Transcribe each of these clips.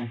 Hi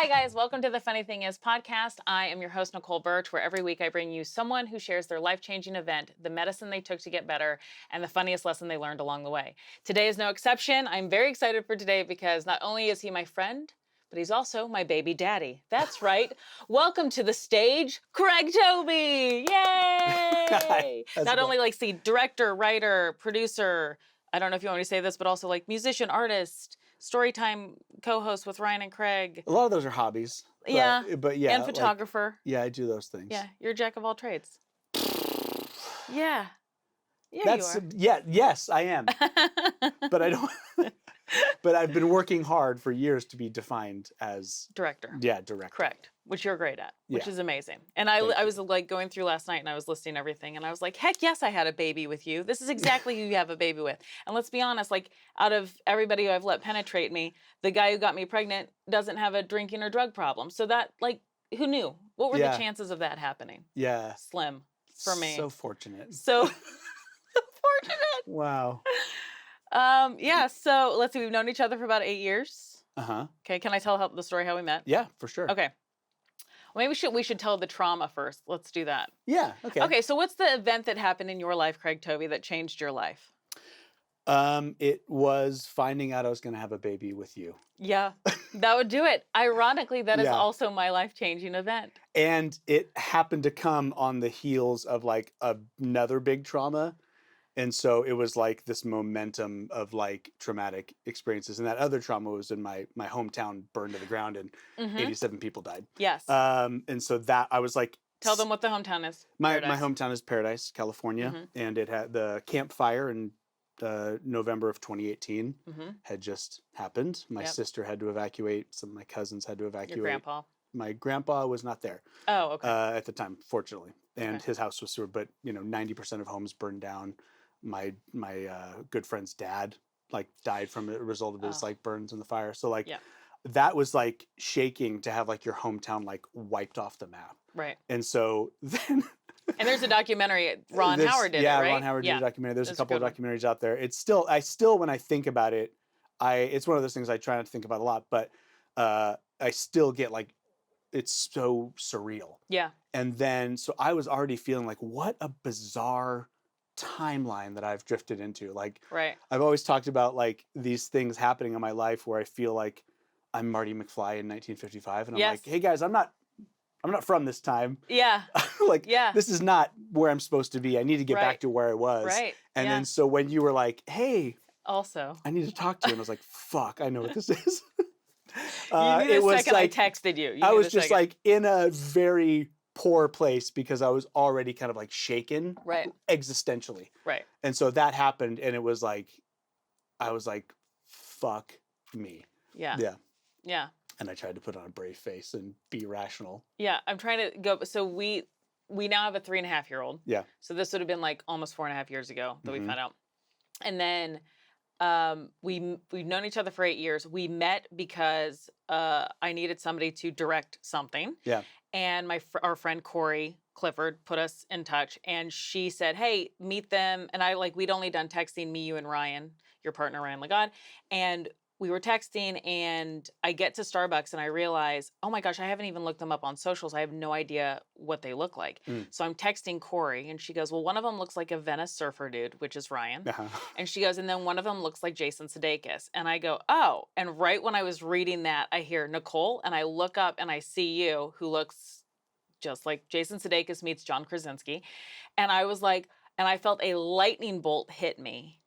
guys, welcome to the Funny Thing Is podcast. I am your host, Nicole Burch, where every week I bring you someone who shares their life-changing event, the medicine they took to get better, and the funniest lesson they learned along the way. Today is no exception. I'm very excited for today because not only is he my friend, but he's also my baby daddy. That's right. Welcome to the stage, Craig Tovey. Yay! Not only like the director, writer, producer, I don't know if you want me to say this, but also like musician, artist, Storytime co-host with Ryan and Craig. A lot of those are hobbies. But, yeah. But yeah. And photographer. Yeah, I do those things. Yeah. You're a jack of all trades. Yeah. Yeah, That's, you are. Yeah, yes, I am. But I don't. But I've been working hard for years to be defined as director. Yeah, director. Correct. Which you're great at, which Yeah. is amazing. And I was like going through last night and I was listing everything and I was like, heck yes, I had a baby with you. This is exactly who you have a baby with. And let's be honest, like out of everybody who I've let penetrate me, the guy who got me pregnant doesn't have a drinking or drug problem. So that, like, who knew? What were the chances of that happening? Yeah. Slim for me. So fortunate. So fortunate. Wow. Yeah, so let's see, we've known each other for about 8 years. Uh-huh. Okay, can I tell the story how we met? Yeah, for sure. Okay. Well, maybe we should tell the trauma first. Let's do that. Yeah, okay. Okay, so what's the event that happened in your life, Craig Tovey, that changed your life? It was finding out I was going to have a baby with you. Yeah, that would do it. Ironically, that is Yeah. also my life-changing event. And it happened to come on the heels of like another big trauma. And so it was like this momentum of like traumatic experiences. And that other trauma was in my hometown burned to the ground and 87 people died. Yes. And so that I was like, Tell them what the hometown is. my hometown is Paradise, California. And it had the campfire in November of 2018 had just happened. My sister had to evacuate. Some of my cousins had to evacuate. Your grandpa? My grandpa was not there. Oh, okay. At the time, fortunately. And his house was sewered, but 90% of homes burned down. My good friend's dad died from a result of his burns in the fire. So that was like shaking to have like your hometown like wiped off the map. Right. And so then and there's a documentary Ron Howard did, right? Ron Howard did a documentary. There's a couple of documentaries out there. It's still when I think about it, it's one of those things I try not to think about a lot, but I still get like it's so surreal. Yeah. And then so I was already feeling like what a bizarre timeline that I've drifted into. Like I've always talked about like these things happening in my life where I feel like I'm Marty McFly in 1955 and I'm like, hey guys, I'm not from this time. Yeah. This is not where I'm supposed to be. I need to get back to where I was. Right. And then so when you were like, hey, also I need to talk to you, and I was like, fuck, I know what this is. You knew the second I texted you. I was just like in a very poor place because I was already kind of like shaken existentially. Right. And so that happened and it was like, I was like, fuck me. Yeah. Yeah. Yeah. And I tried to put on a brave face and be rational. Yeah. I'm trying to go. So we now have a 3.5-year-old. Yeah. So this would have been like almost 4.5 years ago that we found out. And then we've known each other for 8 years. We met because I needed somebody to direct something. Yeah. And our friend Corey Clifford put us in touch, and she said, "Hey, meet them." And we'd only done texting, me, you, and Ryan, your partner Ryan Legod, and we were texting. And I get to Starbucks, and I realize, oh my gosh, I haven't even looked them up on socials. I have no idea what they look like. So I'm texting Corey, and she goes, "Well, one of them looks like a Venice surfer dude, which is Ryan." And she goes, "And then one of them looks like Jason Sudeikis." And I go, "Oh." And right when I was reading that, I hear Nicole, and I look up and I see you, who looks just like Jason Sudeikis meets John Krasinski. And I was like, and I felt a lightning bolt hit me.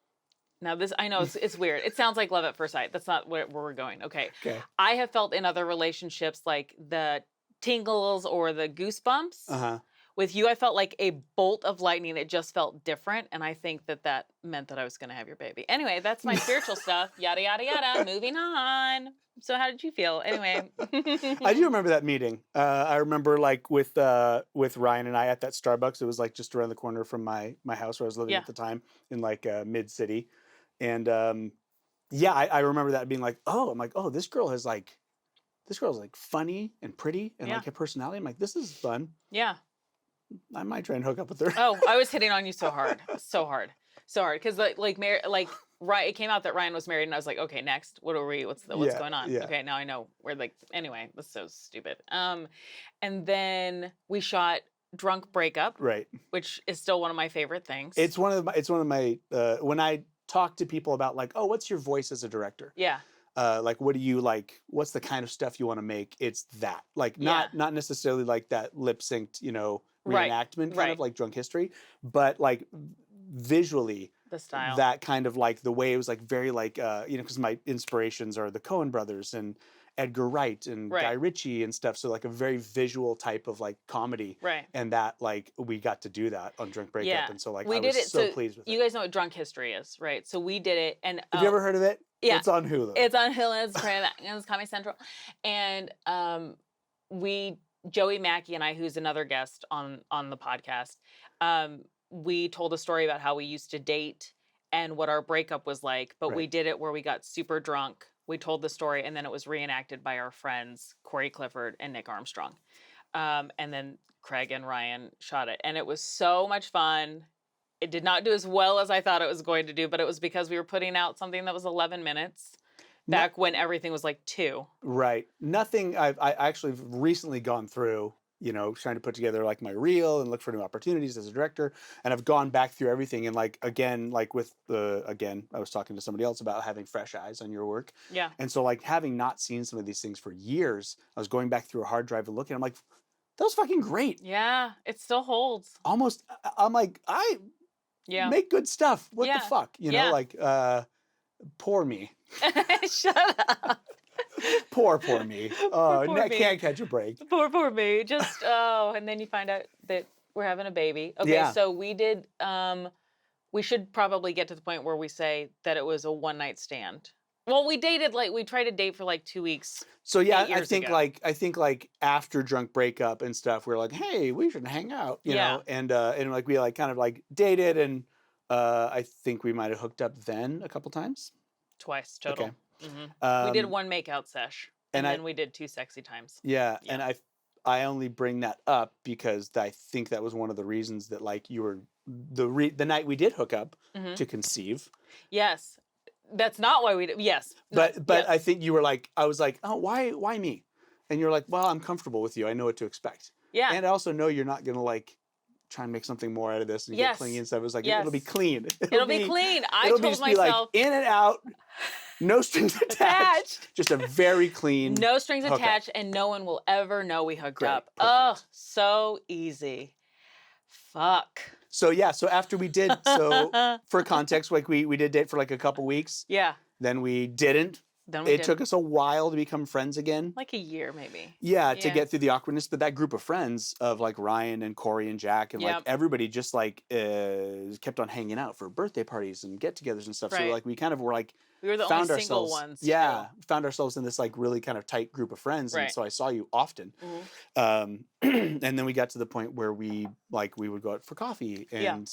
Now this, I know it's weird. It sounds like love at first sight. That's not where we're going. Okay. I have felt in other relationships like the tingles or the goosebumps. With you, I felt like a bolt of lightning. It just felt different. And I think that meant that I was going to have your baby. Anyway, that's my spiritual stuff. Yada, yada, yada. Moving on. So how did you feel? Anyway. I do remember that meeting. I remember with Ryan and I at that Starbucks. It was like just around the corner from my house where I was living at the time in mid-city. And I remember that being like, oh, I'm like, oh, this girl is funny and pretty and like a personality. I'm like, this is fun. Yeah. I might try and hook up with her. Oh, I was hitting on you so hard. So hard. So hard because right, it came out that Ryan was married, and I was like, okay, next, what are we? What's Yeah, going on? yeah. Okay, now I know we're like. Anyway, that's so stupid. And then we shot Drunk Breakup, Right. which is still one of my favorite things. It's one of my when I talk to people about like, oh, what's your voice as a director? Yeah. Like, what do you like? What's the kind of stuff you want to make? It's that, like, Yeah. not necessarily like that lip synced, Right. reenactment kind Right. of like Drunk History, but like visually, The style. that kind of like the way it was like very like because my inspirations are the Coen brothers and Edgar Wright and Right. Guy Ritchie and stuff. So like a very visual type of like comedy. Right. And that like we got to do that on Drunk Breakup. Yeah. And so like We I did was it. so pleased with it. You guys know what Drunk History is, right? So we did it, and Have you ever heard of it? Yeah. It's on Hulu. It's on Hulu. It's Comedy Central, and Joey Mackey and I, who's another guest on the podcast, we told a story about how we used to date and what our breakup was like, but we Right. did it where we got super drunk. We told the story, and then it was reenacted by our friends Corey Clifford and Nick Armstrong, and then Craig and Ryan shot it, and it was so much fun. It did not do as well as I thought it was going to do, but it was because we were putting out something that was 11 minutes back when everything was like 2. Right. Nothing. I actually have recently gone through, trying to put together like my reel and look for new opportunities as a director. And I've gone back through everything. And like, again, like with I was talking to somebody else about having fresh eyes on your work. Yeah. And so like having not seen some of these things for years, I was going back through a hard drive and looking, I'm like, that was fucking great. Yeah. It still holds. Almost, I'm like, I make good stuff. What the fuck? Like, poor me. Shut up. Poor me. Oh, poor me. Can't catch a break. Poor me. Just, and then you find out that we're having a baby. Okay, Yeah. so we did, we should probably get to the point where we say that it was a one-night stand. Well, we tried to date for like 2 weeks. So yeah, 8 years ago. I think like after Drunk Breakup and stuff, we're like, hey, we should hang out, you know, and like we like kind of like dated, and I think we might have hooked up then a couple times. Twice total. Okay. We did one makeout sesh, and then we did 2 sexy times. Yeah, and I only bring that up because I think that was one of the reasons that like you were the night we did hook up to conceive. Yes. That's not why we did. Yes. But I think you were like, I was like, oh, why me? And you're like, well, I'm comfortable with you. I know what to expect. Yeah. And I also know you're not going to like try and make something more out of this and get clingy and stuff. It was like, it'll be clean. It'll be clean. I it'll told just myself. Be like in and out, no strings attached. Just a very clean. No strings attached, and no one will ever know we hooked up. Perfect. Oh, so easy. Fuck. So yeah, so after we did, for context, like we did date for like a couple weeks. Yeah. Then we didn't. It took us a while to become friends again. Like a year, maybe. Yeah, to get through the awkwardness. But that group of friends of like Ryan and Corey and Jack and like everybody just like kept on hanging out for birthday parties and get-togethers and stuff. Right. So like we kind of were like we were the only single ones. Yeah, found ourselves in this like really kind of tight group of friends, and so I saw you often. And then we got to the point where we would go out for coffee and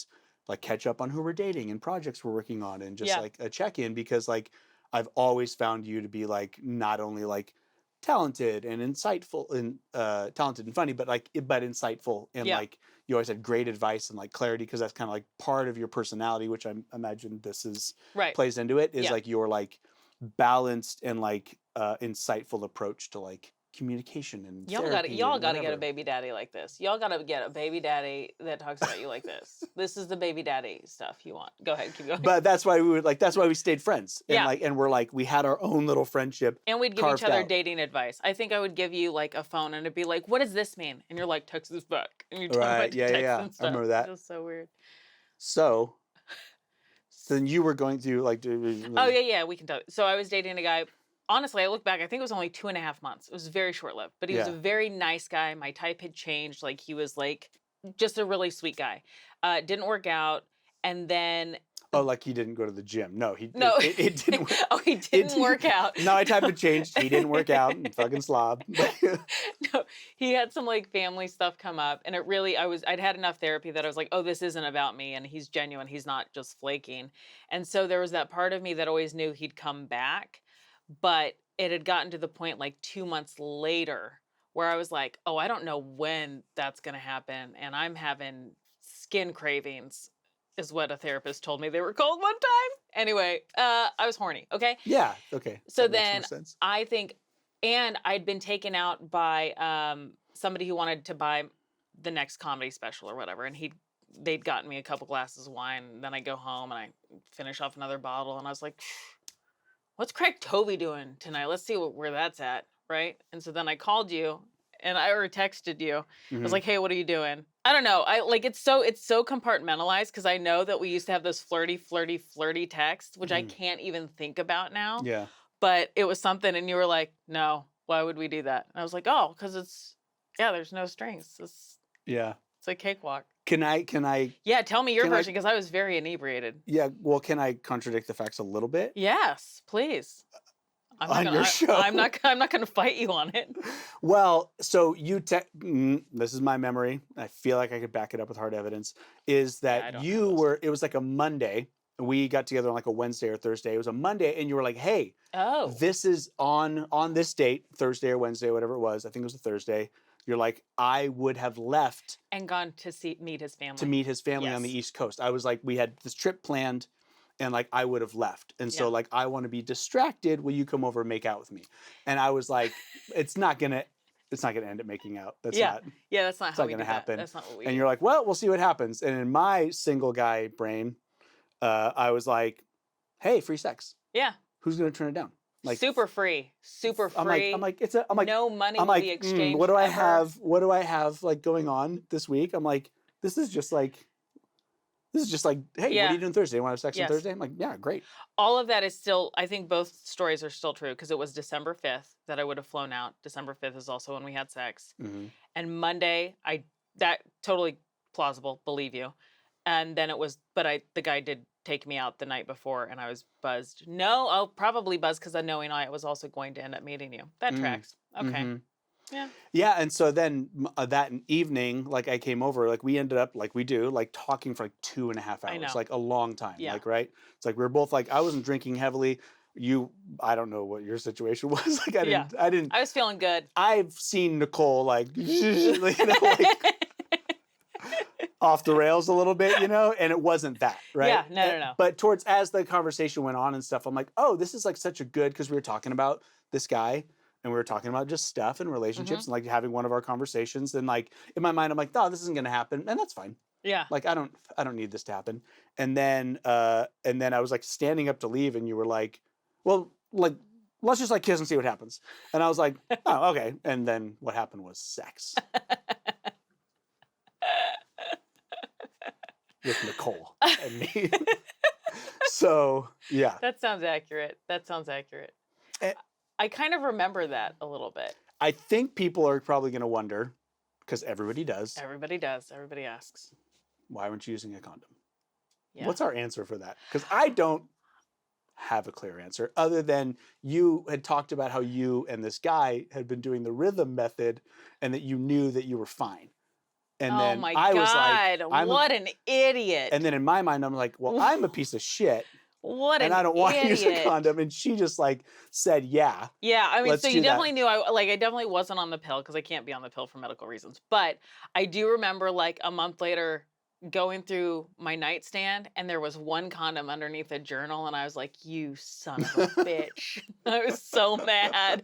like catch up on who we're dating and projects we're working on and just like a check-in, because like I've always found you to be like not only like talented and insightful and talented and funny, but insightful, and like you always had great advice and like clarity, because that's kind of like part of your personality, which I imagine this is plays into it, is like your like balanced and like insightful approach to like communication and y'all got to get a baby daddy like this. Y'all got to get a baby daddy that talks about you like this. This is the baby daddy stuff you want. Go ahead, keep going. But that's why we stayed friends. And and we're like, we had our own little friendship. And we'd give each other dating advice. I think I would give you like a phone, and it'd be like, what does this mean? And you're like, text this back. And you're talking about text and stuff. I remember that. It was so weird. So then you were going to like do. Oh yeah, we can tell. So I was dating a guy. Honestly, I look back, I think it was only 2.5 months. It was very short-lived, but he was a very nice guy. My type had changed. Like, he was like just a really sweet guy. Didn't work out. And then... Oh, like he didn't go to the gym. No, it didn't work. Oh, he didn't work out. No, my type had changed. He didn't work out. Fucking slob. No, he had some like family stuff come up, and it really, I'd had enough therapy that I was like, oh, this isn't about me, and he's genuine. He's not just flaking. And so there was that part of me that always knew he'd come back. But it had gotten to the point like 2 months later where I was like, oh, I don't know when that's going to happen. And I'm having skin cravings is what a therapist told me they were called one time. Anyway, I was horny. Okay. Yeah. Okay. So That makes more then sense. I think, and I'd been taken out by somebody who wanted to buy the next comedy special or whatever, and they'd gotten me a couple glasses of wine. And then I go home and I finish off another bottle, and I was like, "What's Craig Tovey doing tonight? Let's see where that's at." Right. And so then I called you, and I or texted you. I was Mhm. like, "Hey, what are you doing?" I don't know. I like it's so compartmentalized because I know that we used to have those flirty texts, which I Mhm. can't even think about now. Yeah. But it was something, and you were like, "No, why would we do that?" And I was like, "Oh, because there's no strings. Yeah. It's a cakewalk." Can I? Can I? Yeah, tell me your Can I? version because I was very inebriated. Yeah. Well, can I contradict the facts a little bit Yes, please. on your I'm show? not. I'm not gonna fight you on it. Well, so this is my memory. I feel like I could back it up with hard evidence. Is Yeah, I that don't have those. it was like a Monday. We got together on like a Wednesday or Thursday. It was a Monday, and you were like, "Hey, Oh, this is on this date, Thursday or Wednesday, whatever it was. I think it was a Thursday." You're like, "I would have left and gone to meet his to family. meet his family on the Yes. East Coast." I was like, we had this trip planned, and like I would have left. And so Yeah. like I want to be distracted. Will you come over and make out with me? And I was like, it's not gonna end up making out. Yeah. Yeah, that's not It's how not we gonna do that. happen. That's not what we And do. you're like, well, we'll see what happens. And in my single guy brain, I was like, hey, free sex. Yeah. Who's gonna turn it down? Like Super free. Super free. I'm like, no money I'm will like, be exchanged. what do I ever. have? What do I have like going on this week? I'm like, this is just like, hey, what are Yeah. you doing Thursday? You want to have sex on Yes. Thursday? I'm like, yeah, great. All of that is still, I think both stories are still true because it was December 5th that I would have flown out. December 5th is also when we had sex. Hmm. And Monday, that totally plausible, believe you. And then it was, but the guy did take me out the night before and I was buzzed. No, I'll probably buzz because I knowing I was also going to end up meeting you. That tracks. Okay. Hmm. Yeah. Yeah, and so then that evening, like I came over, like we ended up like we do, like talking for like 2.5 I hours, know. like a long time, Yeah. like right. It's like we were both like I wasn't drinking heavily. I don't know what your situation was. Like I didn't. I was feeling good. I've seen Nicole like, like off the rails a little bit, and it wasn't that, right? Yeah, no. But as the conversation went on and stuff, I'm like, oh, this is like such a good, because we were talking about this guy and we were talking about just stuff and relationships and like having one of our conversations. And like in my mind, I'm like, no, this isn't gonna happen, and that's fine. Yeah. Like I don't need this to happen. And then I was like standing up to leave, and you were like, well, like let's just like kiss and see what happens. And I was like, oh, okay. And then what happened was sex. With Nicole and me. So, yeah. That sounds accurate. Eh, I kind of remember that a little bit. I think people are probably going to wonder, because everybody does, Everybody does. Everybody asks. why weren't you using a condom? Yeah. What's our answer for that? Because I don't have a clear answer, other than you had talked about how you and this guy had been doing the rhythm method and that you knew that you were fine. And then my I was God, like, what an idiot. And then in my mind, I'm like, well, I'm a piece of shit. What and an I don't want to use a idiot. condom. And she just like said, yeah. Yeah, I mean, let's so do you that. definitely knew I definitely wasn't on the pill because I can't be on the pill for medical reasons. But I do remember like a month later going through my nightstand and there was one condom underneath a journal and I was like, you son of a bitch. I was so mad.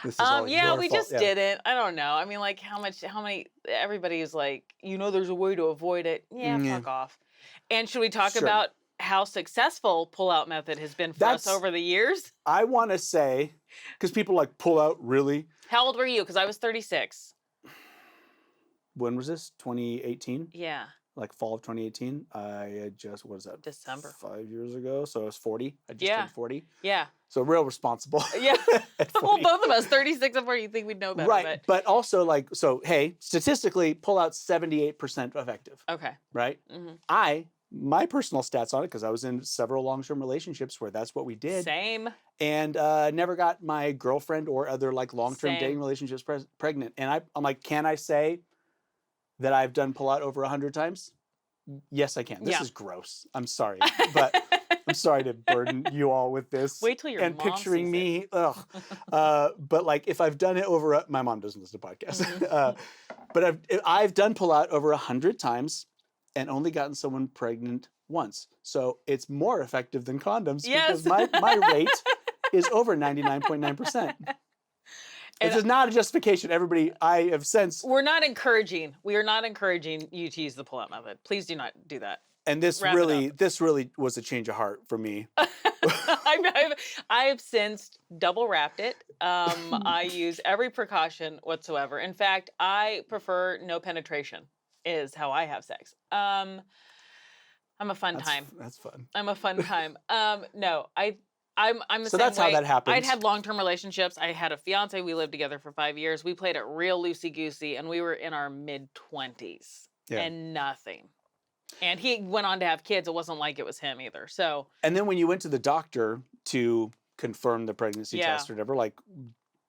This is all Yeah, your we fault. just didn't. I don't know. I mean, like how many everybody's like, there's a way to avoid it. Yeah, Yeah. fuck off. And should we talk Sure. about how successful pull-out method has been for us over the years? I want to say, because people like pull out really. How old were you? Because I was 36. When was this? 2018? Yeah. Like fall of 2018. I had just, what is that? December. 5 years ago. So I was 40. I just Yeah. turned 40. Yeah. So real responsible. Yeah. at Well, 40. both of us, 36 and 40, you think we'd know better. Right. But also like, so hey, statistically, pull out 78% effective. Okay. Right? My personal stats on it, because I was in several long-term relationships where that's what we did. Same. And never got my girlfriend or other like long-term Same. dating relationships pregnant. And I'm like, can I say that I've done pull-out over 100 times? Yes, I can. This Yeah. is gross. I'm sorry. But I'm sorry to burden you all with this. Wait till your and mom picturing sees me. Ugh. But like if I've done it over, my mom doesn't listen to podcasts. But I've done pull-out over 100 times. and only gotten someone pregnant once. So it's more effective than condoms Yes. because my rate is over 99.9%. This is not a justification. Everybody, I have since. We are not encouraging you to use the pull-out method. Please do not do that. And this really was a change of heart for me. I've since double wrapped it. I use every precaution whatsoever. In fact, I prefer no penetration is how I have sex. I'm a fun time. That's fun. I'm a fun time. No, I'm the So same that's way. how that happens. I'd had long-term relationships. I had a fiance. We lived together for 5 years. We played it real loosey-goosey, and we were in our mid-20s and nothing. And he went on to have kids. It wasn't like it was him either. So. And then when you went to the doctor to confirm the pregnancy test or whatever, like,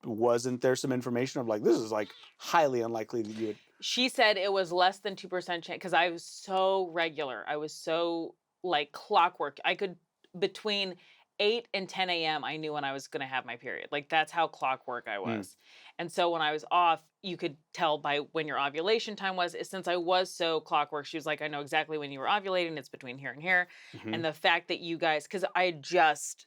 wasn't there some information of like, this is like highly unlikely that you would? She said it was less than 2% chance because I was so regular. I was so like clockwork. I could between 8 and 10 a.m. I knew when I was going to have my period. Like that's how clockwork I was. And so when I was off, you could tell by when your ovulation time was. Since I was so clockwork, she was like, I know exactly when you were ovulating. It's between here and here. And the fact that you guys, because I just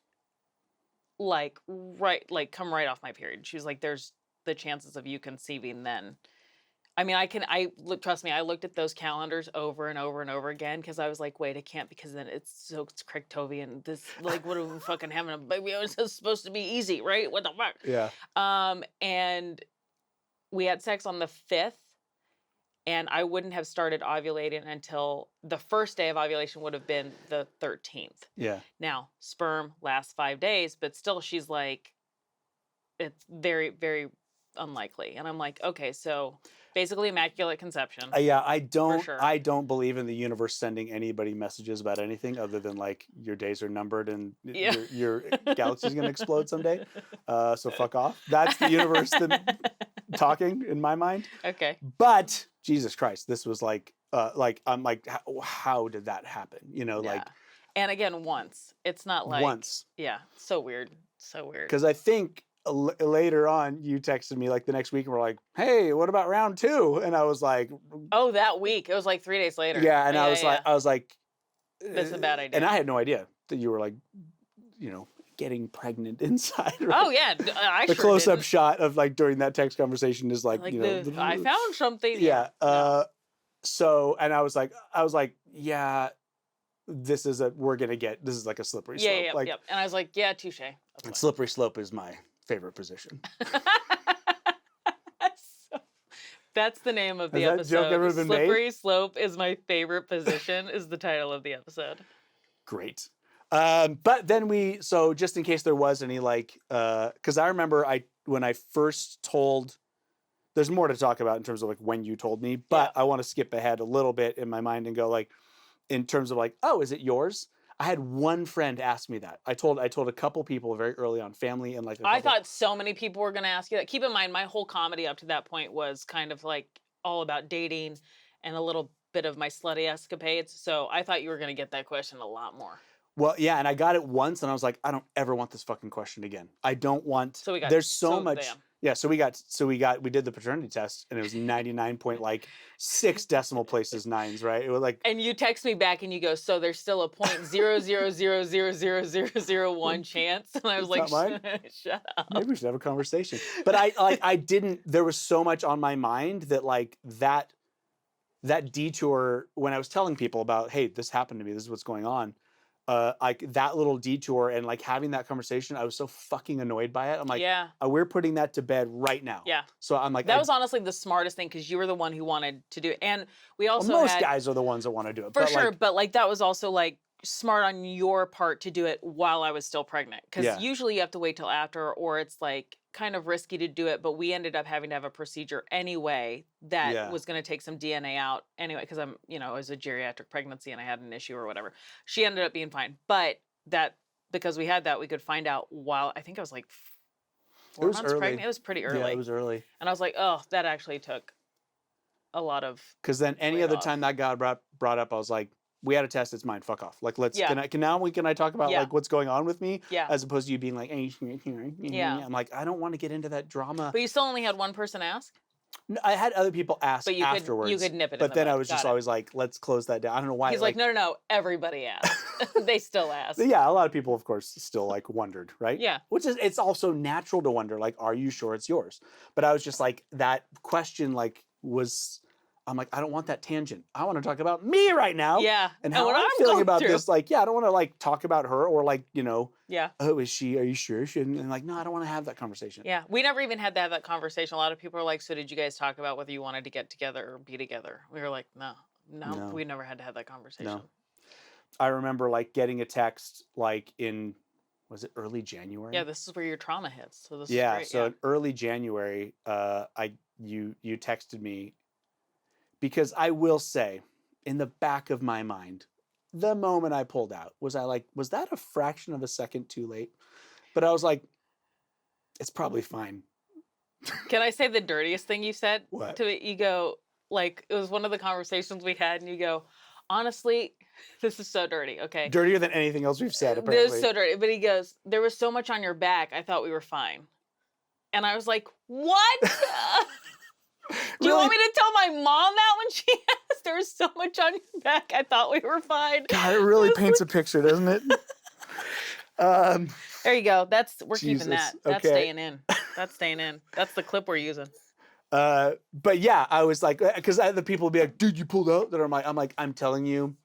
come right off my period. She was like, there's the chances of you conceiving then. I mean, trust me, I looked at those calendars over and over and over again because I was like, wait, it can't because then it's Craig Tovey and this, like, what are we fucking having a baby? It's supposed to be easy, right? What the fuck? Yeah. And we had sex on the 5th and I wouldn't have started ovulating until the first day of ovulation would have been the 13th. Yeah. Now, sperm lasts 5 days, but still she's like, it's very, very unlikely. And I'm like, okay, so basically immaculate conception. Yeah, I don't believe in the universe sending anybody messages about anything other than like your days are numbered and your galaxy's gonna explode someday. So fuck off. That's the universe talking in my mind. Okay. But Jesus Christ, this was like I'm like, how did that happen? You know, like. And again, once. It's not like once. Yeah. So weird. So weird. Because I think. Later on, you texted me like the next week and were like, "Hey, what about round 2?" And I was like, "Oh, that week." It was like 3 days later. Yeah, and I was like, "That's a bad idea." And I had no idea that you were like, getting pregnant inside. Right? Oh yeah, the close-up shot of like during that text conversation is like I found something. Yeah. So, and I was like, yeah, this is like a slippery slope. Yeah. And I was like, yeah, touche. And slippery slope is my favorite position. That's the name of the Has episode. that joke ever been Slippery made? slope is my favorite position is the title of the episode. Great. But then so just in case there was any because I remember when I first told, there's more to talk about in terms of like when you told me, but I want to skip ahead a little bit in my mind and go like, in terms of like, oh, is it yours? I had one friend ask me that. I told a couple people very early on, family and like. I thought so many people were going to ask you that. Keep in mind, my whole comedy up to that point was kind of like all about dating and a little bit of my slutty escapades. So I thought you were going to get that question a lot more. Well, yeah, and I got it once, and I was like, I don't ever want this fucking question again. I don't want. So we got. There's so much. Damn. Yeah, so we did the paternity test, and it was 99.6 decimal places nines, right? It was like. And you text me back, and you go, so there's still a 0.000000001 chance, and I was like, shut up. Maybe we should have a conversation. But I didn't. There was so much on my mind that like that detour when I was telling people about, hey, this happened to me. This is what's going on. Like that little detour and like having that conversation, I was so fucking annoyed by it. I'm like, yeah, we're putting that to bed right now. Yeah. So I'm like, that was honestly the smartest thing because you were the one who wanted to do it, and we also most guys are the ones that want to do it for sure. But like that was also like smart on your part to do it while I was still pregnant because usually you have to wait till after, or it's like kind of risky to do it. But we ended up having to have a procedure anyway that was going to take some DNA out anyway because it was a geriatric pregnancy and I had an issue or whatever. She ended up being fine, but that because we had that, we could find out while I think I was like 4 months pregnant. It was pretty early. Yeah, it was early. And I was like, oh, that actually took a lot of. Because then any other time that got brought up, I was like, we had a test. It's mine. Fuck off. Like, let's. Can I talk about like what's going on with me? Yeah. As opposed to you being like, I'm like, I don't want to get into that drama. But you still only had one person ask. I had other people ask But you afterwards, could nip it in but the then I bud. was just Got it. always like, let's close that down. I don't know why. He's like, no, everybody asked. They still ask. Yeah, a lot of people, of course, still like wondered, right? Yeah. Which is, it's also natural to wonder, like, are you sure it's yours? But I was just like, that question, like, I'm like, I don't want that tangent. I want to talk about me right now. Yeah. And how what I'm I'm feeling going about through. this. Like, yeah, I don't want to like talk about her or like, Yeah. oh, are you sure? And like, no, I don't want to have that conversation. Yeah. We never even had to have that conversation. A lot of people are like, so did you guys talk about whether you wanted to get together or be together? We were like, no, we never had to have that conversation. No. I remember like getting a text like was it early January? Yeah, this is where your trauma hits. So this Yeah, is great. so in early January, you texted me, because I will say, in the back of my mind, the moment I pulled out, was that a fraction of a second too late? But I was like, it's probably fine. Can I say the dirtiest thing you said What? to it? You go, like, it was one of the conversations we had, and you go, honestly, this is so dirty, okay? Dirtier than anything else we've said, This apparently. is so dirty. But he goes, there was so much on your back, I thought we were fine. And I was like, what? Do you want me to tell my mom that when she asked? There was so much on your back, I thought we were fine. God, it really paints a picture, doesn't it? There you go. We're Jesus. keeping that. That's Okay. staying in. That's staying in. That's the clip we're using. But yeah, I was like, because the people would be like, dude, you pulled out. That I'm telling you,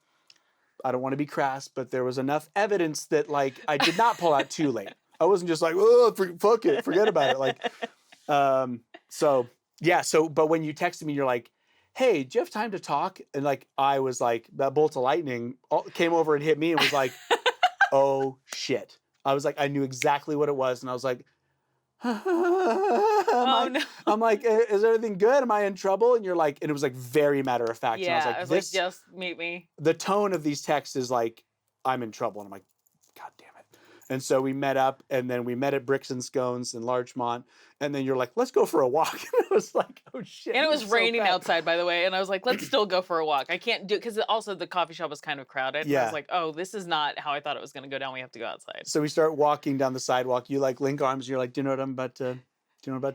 I don't want to be crass, but there was enough evidence that like I did not pull out too late. I wasn't just like, oh, fuck it, forget about it. Like, but when you texted me, you're like, hey, do you have time to talk? And like, I was like, that bolt of lightning came over and hit me and was like, oh shit. I was like, I knew exactly what it was. And I was like, I'm like, is everything good? Am I in trouble? And you're like, and it was like very matter of fact. Yeah, and I was like, just meet me. The tone of these texts is like, I'm in trouble. And I'm like, God damn it. And so we met up, and then we met at Bricks and Scones in Larchmont. And then you're like, let's go for a walk. And I was like, oh shit. And it was raining outside, by the way. And I was like, let's still go for a walk. I can't do it because also the coffee shop was kind of crowded. Yeah. And I was like, oh, this is not how I thought it was going to go down. We have to go outside. So we start walking down the sidewalk. You like link arms. And you're like, do you know what I'm about to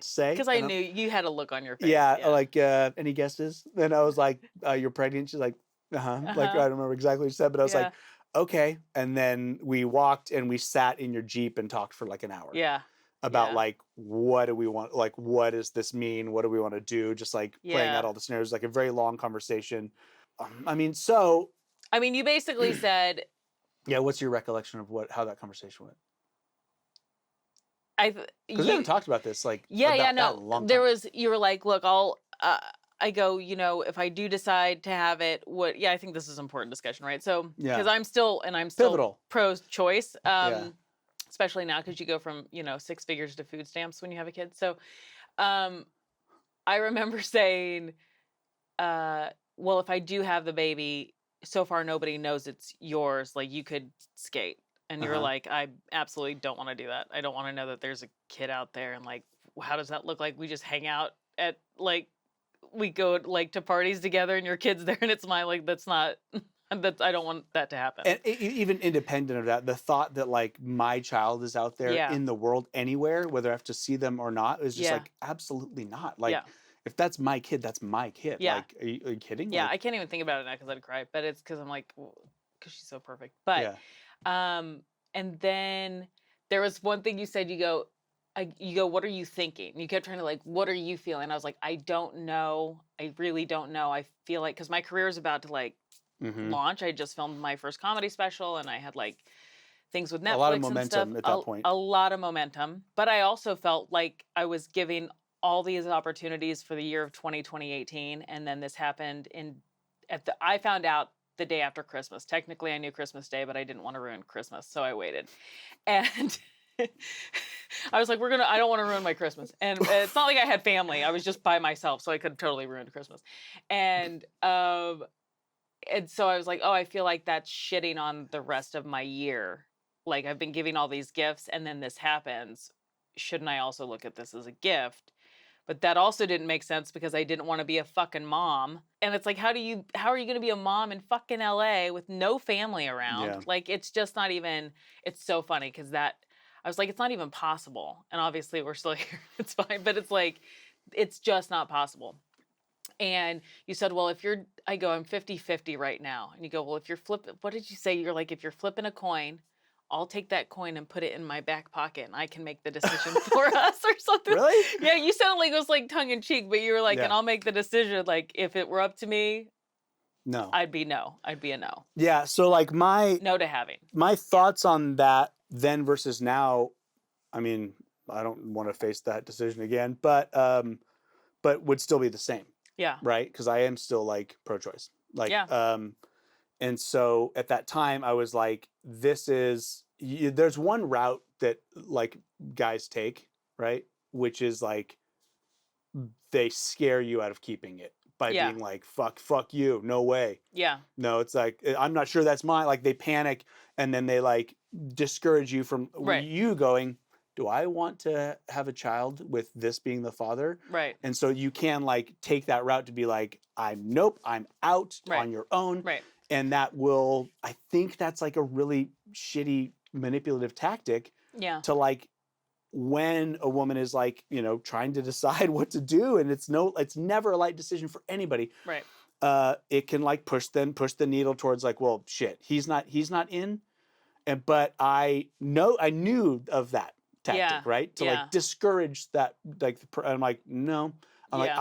say? Because I knew you had a look on your face. Yeah. Like, any guesses? Then I was like, you're pregnant. She's like, Like, I don't remember exactly what you said, but I was like, okay. And then we walked and we sat in your Jeep and talked for like an hour. Yeah. About like, what do we want? Like, what does this mean? What do we want to do? Just like playing out all the scenarios, like a very long conversation. You basically said. Yeah. What's your recollection of how that conversation went? Because we haven't talked about this. Like, you were like, look, I go, if I do decide to have it, I think this is an important discussion, right? So, because I'm still pivotal pro-choice, especially now because you go from, 6 figures to food stamps when you have a kid. So, I remember saying, well, if I do have the baby, so far nobody knows it's yours. Like, you could skate. And you're like, I absolutely don't want to do that. I don't want to know that there's a kid out there. And like, how does that look like? We just hang out at like, we go like to parties together and your kid's there and it's mine. Like, that's not, I don't want that to happen. And even independent of that, the thought that like my child is out there in the world anywhere, whether I have to see them or not, is just like, absolutely not. Like, if that's my kid, that's my kid. Yeah. Like, are you kidding? Yeah. Like, I can't even think about it now because I'd cry, but it's because I'm like, because she's so perfect. But, and then there was one thing you said, you go, what are you thinking? You kept trying to like, what are you feeling? I was like, I don't know. I really don't know. I feel like, because my career is about to like launch. I just filmed my first comedy special and I had like things with Netflix. A lot of momentum and stuff. at that point. A lot of momentum. But I also felt like I was giving all these opportunities for the year of 2018. And then this happened I found out the day after Christmas. Technically, I knew Christmas Day, but I didn't want to ruin Christmas, so I waited. And I was like, I don't want to ruin my Christmas. And it's not like I had family. I was just by myself, so I could totally ruin Christmas. And so I was like, oh, I feel like that's shitting on the rest of my year. Like, I've been giving all these gifts, and then this happens. Shouldn't I also look at this as a gift? But that also didn't make sense because I didn't want to be a fucking mom. And it's like, how are you going to be a mom in fucking LA with no family around? Yeah. Like, it's just not even, it's so funny because I was like, it's not even possible. And obviously we're still here. It's fine. But it's like, It's just not possible. And you said, well, I go, I'm 50-50 right now. And you go, well, if you're flipping, what did you say? You're like, if you're flipping a coin, I'll take that coin and put it in my back pocket and I can make the decision for us or something. Really? Yeah, you sounded like it was like tongue in cheek, but you were like, Yeah. and I'll make the decision. Like, if it were up to me, No. I'd be no. I'd be a no. Yeah. So like No to having. my thoughts on that then versus now, I mean, I don't want to face that decision again, but would still be the same. Yeah. Right? Because I am still like pro-choice. Like, Yeah. and so at that time I was like, there's one route that like guys take, right? Which is like they scare you out of keeping it by Yeah. being like, fuck you, no way. Yeah. No, it's like, I'm not sure that's mine. Like they panic and then they like discourage you from Right. you going, do I want to have a child with this being the father? Right. And so you can like take that route to be like, I'm out Right. on your own. Right. And I think that's like a really shitty manipulative tactic Yeah. to like, when a woman is like, trying to decide what to do, and it's never a light decision for anybody. Right. It can like push the needle towards like, well, shit, he's not in. But I knew of that tactic, Yeah. right? To Yeah. like discourage that, like, I'm like, no, I'm like,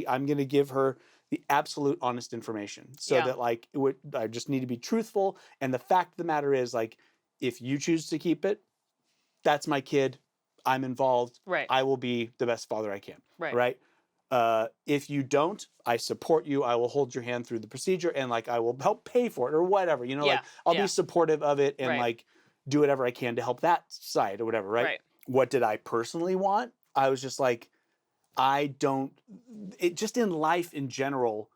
I'm going to give her the absolute honest information so Yeah. that like, I just need to be truthful. And the fact of the matter is like, if you choose to keep it, that's my kid. I'm involved. Right. I will be the best father I can. Right. Right. If you don't, I support you. I will hold your hand through the procedure and like I will help pay for it or whatever. Like I'll be supportive of it and like do whatever I can to help that side or whatever. Right. What did I personally want? I was just like, just in life in general,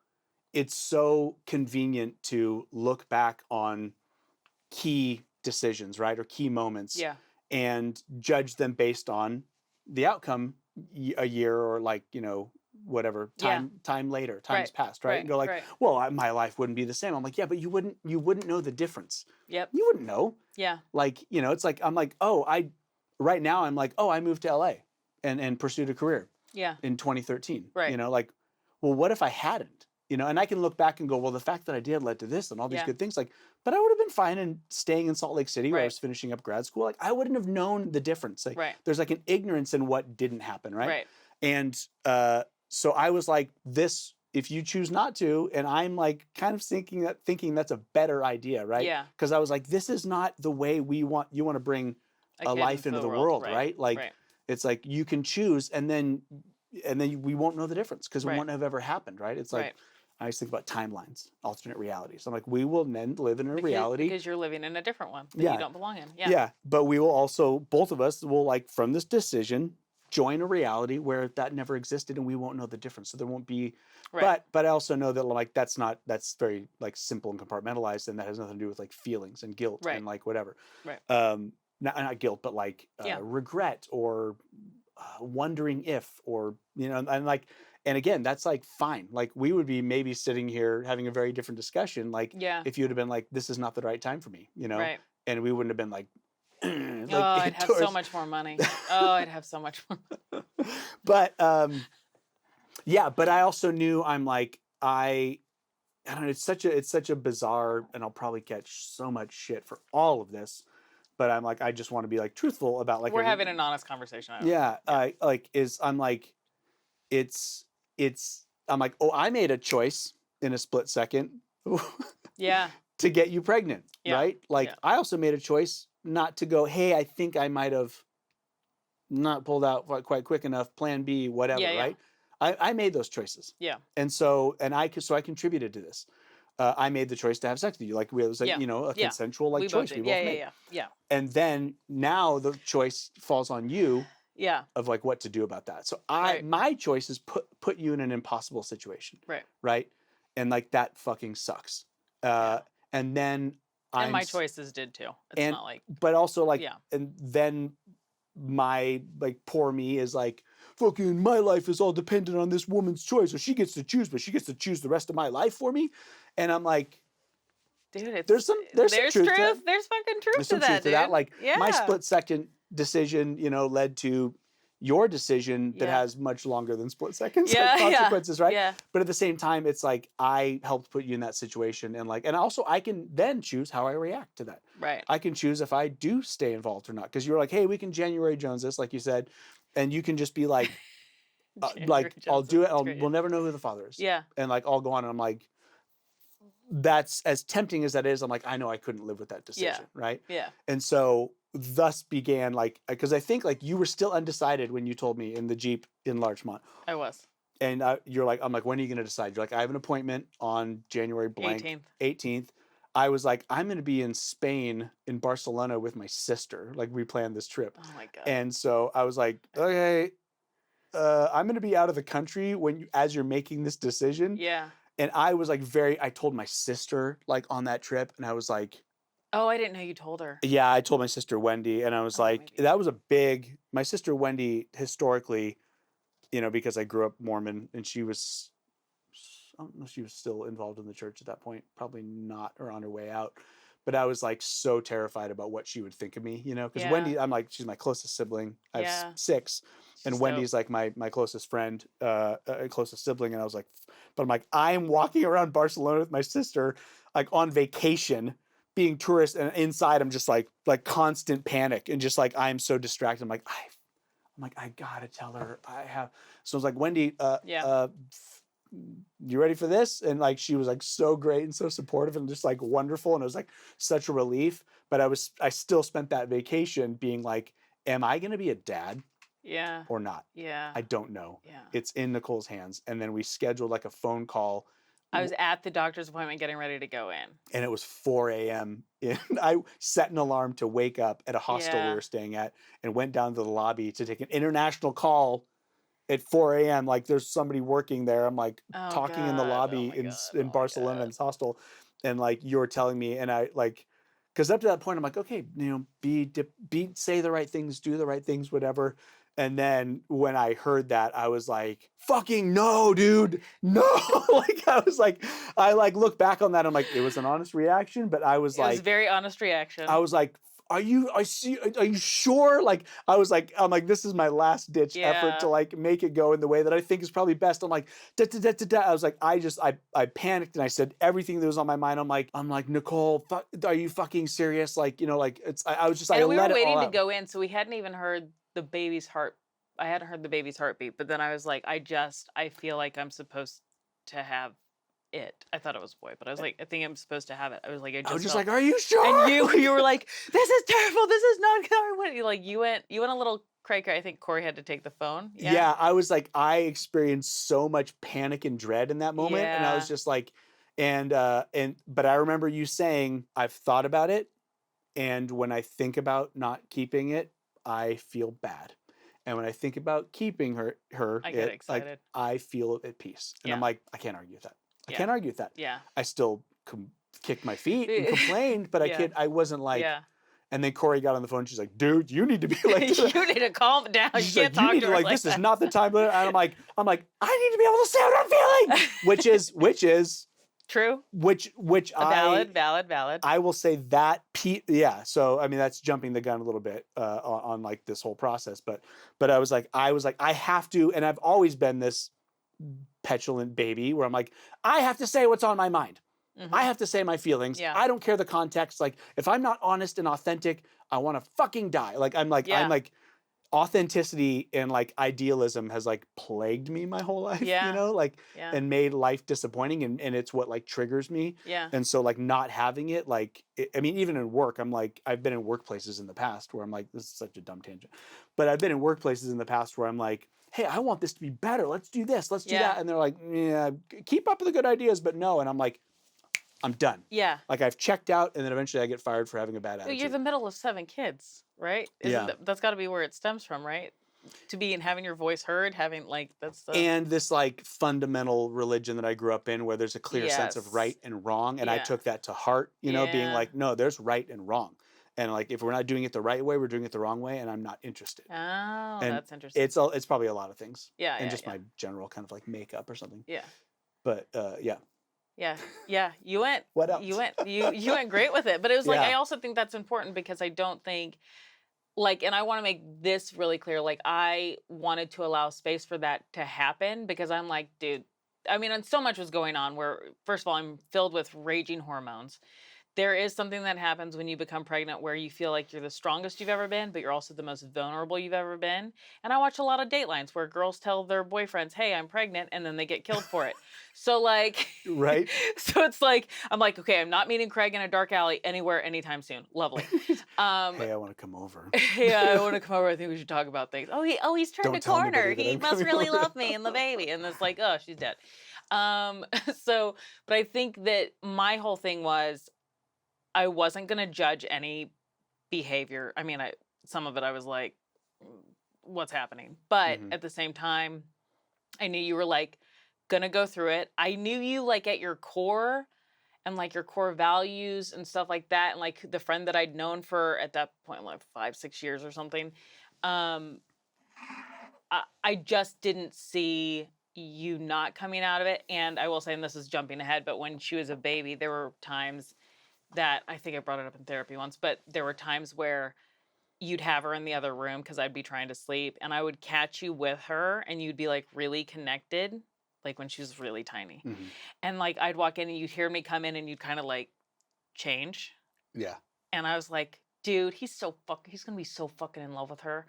it's so convenient to look back on key decisions, right? Or key moments. Yeah. And judge them based on the outcome a year or like, whatever time later, time's passed, right? And go like, well, my life wouldn't be the same. I'm like, yeah, but you wouldn't know the difference. Yep. You wouldn't know. Yeah. Like, it's like, I'm like, right now I'm like, I moved to LA and pursued a career. Yeah. In 2013. Right. Like, well, what if I hadn't? And I can look back and go, well, the fact that I did led to this and all these good things. Like, but I would have been fine in staying in Salt Lake City where I was finishing up grad school. Like, I wouldn't have known the difference. Like, there's like an ignorance in what didn't happen, right? Right. And so I was like, this, if you choose not to, and I'm like kind of thinking that's a better idea, right? Yeah. Because I was like, this is not the way you want to bring a life into the world, right? Like, it's like you can choose, and then we won't know the difference because it won't have ever happened, right? It's like. I always think about timelines, alternate realities. I'm like, we will then live in a reality. Because you're living in a different one that you don't belong in. Yeah. Yeah. But we will also, both of us will like, from this decision, join a reality where that never existed and we won't know the difference. So there won't be, but I also know that like, that's very like simple and compartmentalized, and that has nothing to do with like feelings and guilt and like whatever. Right. Not guilt, but like regret or wondering if, or, and like, and again, that's like fine. Like we would be maybe sitting here having a very different discussion. Like if you would have been like, this is not the right time for me, and we wouldn't have been like, like I'd have so much more money. I'd have so much more. But but I also knew I'm like, I don't know, it's such a bizarre, and I'll probably catch so much shit for all of this, but I'm like, I just want to be like truthful about like, we're having an honest conversation. I'm like, I made a choice in a split second. Yeah. To get you pregnant, right? Like I also made a choice not to go, hey, I think I might have not pulled out quite quick enough, plan B, whatever, right? I made those choices. Yeah. And so, I contributed to this. I made the choice to have sex with you. Like it was like, a consensual like choice. We both made. Yeah. And then now the choice falls on you. Yeah. Of like what to do about that. So my choice is put you in an impossible situation. Right. Right. And like that fucking sucks. And then my choices did too. It's not like, but also like, and then my like poor me is like, fucking my life is all dependent on this woman's choice. So she gets to choose, but she gets to choose the rest of my life for me. And I'm like, dude, there's some truth. There's fucking truth to that, dude. Like my split second decision, led to, your decision that Yeah. has much longer than split seconds Yeah, like consequences, right? yeah. But at the same time, it's like I helped put you in that situation, and like, and also I can then choose how I react to that. Right. I can choose if I do stay involved or not, because you were like, hey, we can January Jones this, like you said, and you can just be like, January I'll Jones, do it. that's great, yeah. We'll never know who the father is, Yeah. and like I'll go on, and I'm like, that's as tempting as that is. I'm like, I know I couldn't live with that decision, right? Yeah. And so thus began like, because I think like you were still undecided when you told me in the Jeep in Larchmont. I was. And you're like, I'm like, when are you going to decide? You're like, I have an appointment on January blank 18th. I was like, I'm going to be in Spain, in Barcelona with my sister. Like we planned this trip. Oh my God. And so I was like, okay, I'm going to be out of the country as you're making this decision. Yeah. And I was like, I told my sister like on that trip, and I was like, oh, I didn't know you told her. yeah, I told my sister Wendy, and I was like, Wendy. that was my sister Wendy historically, because I grew up Mormon, and I don't know if she was still involved in the church at that point, probably not, or on her way out. But I was like so terrified about what she would think of me, because Wendy, I'm like, she's my closest sibling. I have 6. And Wendy's like my closest friend, closest sibling. And I was like, but I'm like, I'm walking around Barcelona with my sister, like on vacation, being tourist, and inside I'm just like constant panic, and just like I'm so distracted. I'm like, I gotta tell her I have. So I was like, Wendy, you ready for this? And like she was like so great and so supportive and just like wonderful, and it was like such a relief. But I still spent that vacation being like, am I gonna be a dad? Yeah. Or not? Yeah. I don't know. Yeah. It's in Nicole's hands. And then we scheduled like a phone call. I was at the doctor's appointment getting ready to go in. And it was 4 a.m. And I set an alarm to wake up at a hostel we were staying at, and went down to the lobby to take an international call at 4 a.m. Like there's somebody working there. I'm like talking in the lobby in Barcelona in this hostel. And like you're telling me, and I like, because up to that point I'm like, okay, say the right things, do the right things, whatever. And then when I heard that, I was like, fucking no, dude, no. Like I look back on that, I'm like, it was an honest reaction, but I was It was a very honest reaction. I was like, are you sure? Like I'm like, this is my last ditch effort to like make it go in the way that I think is probably best. I'm like, I was like, I panicked, and I said everything that was on my mind. I'm like, Nicole, are you fucking serious? Like, like I was just like, and we were waiting to go in, so we hadn't even heard the baby's heart. I hadn't heard the baby's heartbeat, but then I was like, I feel like I'm supposed to have it. I thought it was a boy, but I was like, I think I'm supposed to have it. I was like, I was just like, are you sure? And you were like, this is terrible. This is not good. Like you went a little cray. I think Corey had to take the phone. Yeah, I was like, I experienced so much panic and dread in that moment, and I was just like, but I remember you saying, I've thought about it, and when I think about not keeping it, I feel bad. And when I think about keeping her, I get excited. Like, I feel at peace. And I'm like, I can't argue with that. I can't argue with that. Yeah. I still kicked my feet and complained, but I wasn't like, and then Corey got on the phone. She's like, dude, you need to be like, you need to calm down. She's like, you need to like, this is not the time. And I'm like, I need to be able to say what I'm feeling, which is true. Which valid. I will say that so I mean that's jumping the gun a little bit on like this whole process, but I was like I have to, and I've always been this petulant baby where I'm like, I have to say what's on my mind. Mm-hmm. I have to say my feelings. Yeah. I don't care the context. Like if I'm not honest and authentic, I want to fucking die. Like I'm like authenticity and like idealism has like plagued me my whole life, and made life disappointing, and it's what like triggers me. Yeah. And so like not having it, I mean, even in work, I'm like, I've been in workplaces in the past where I'm like, this is such a dumb tangent, but I've been in workplaces in the past where I'm like, hey, I want this to be better. Let's do this. Let's do that. And they're like, yeah, keep up with the good ideas, but no. And I'm like, I'm done. Yeah. Like I've checked out, and then eventually I get fired for having a bad attitude. You're the middle of 7 kids, right? That's got to be where it stems from, right? To be and having your voice heard, having like and this like fundamental religion that I grew up in, where there's a clear sense of right and wrong, and I took that to heart. Being like, no, there's right and wrong, and like if we're not doing it the right way, we're doing it the wrong way, and I'm not interested. Oh, and that's interesting. It's probably a lot of things. Yeah. And just my general kind of like makeup or something. Yeah. But yeah. Yeah. You went. What else? You went great with it, but it was like I also think that's important because I don't think like, and I want to make this really clear. Like, I wanted to allow space for that to happen because I'm like, dude, I mean, and so much was going on where, first of all, I'm filled with raging hormones. There is something that happens when you become pregnant where you feel like you're the strongest you've ever been, but you're also the most vulnerable you've ever been. And I watch a lot of Datelines where girls tell their boyfriends, "Hey, I'm pregnant," and then they get killed for it. So like Right? so it's like I'm like, "Okay, I'm not meeting Craig in a dark alley anywhere anytime soon." Lovely. Um Hey, I want to come over. yeah, I want to come over. I think we should talk about things. He's turned a Don't tell corner. anybody that He I'm must coming really over. love me and the baby. And it's like, oh, she's dead. Um, so, but I think that my whole thing was I wasn't gonna judge any behavior. I mean, some of it I was like, "Mm, what's happening?" But Hmm. at the same time, I knew you were like gonna go through it. I knew you like at your core and like your core values and stuff like that. And like the friend that I'd known for at that point, like 5, 6 years or something. Um, I just didn't see you not coming out of it. And I will say, and this is jumping ahead, but when she was a baby, there were times that I think I brought it up in therapy once, but there were times where you'd have her in the other room because I'd be trying to sleep and I would catch you with her and you'd be like really connected, like when she was really tiny. Hmm. And like I'd walk in and you'd hear me come in and you'd kind of like change. Yeah. And I was like, dude, he's gonna be so fucking in love with her.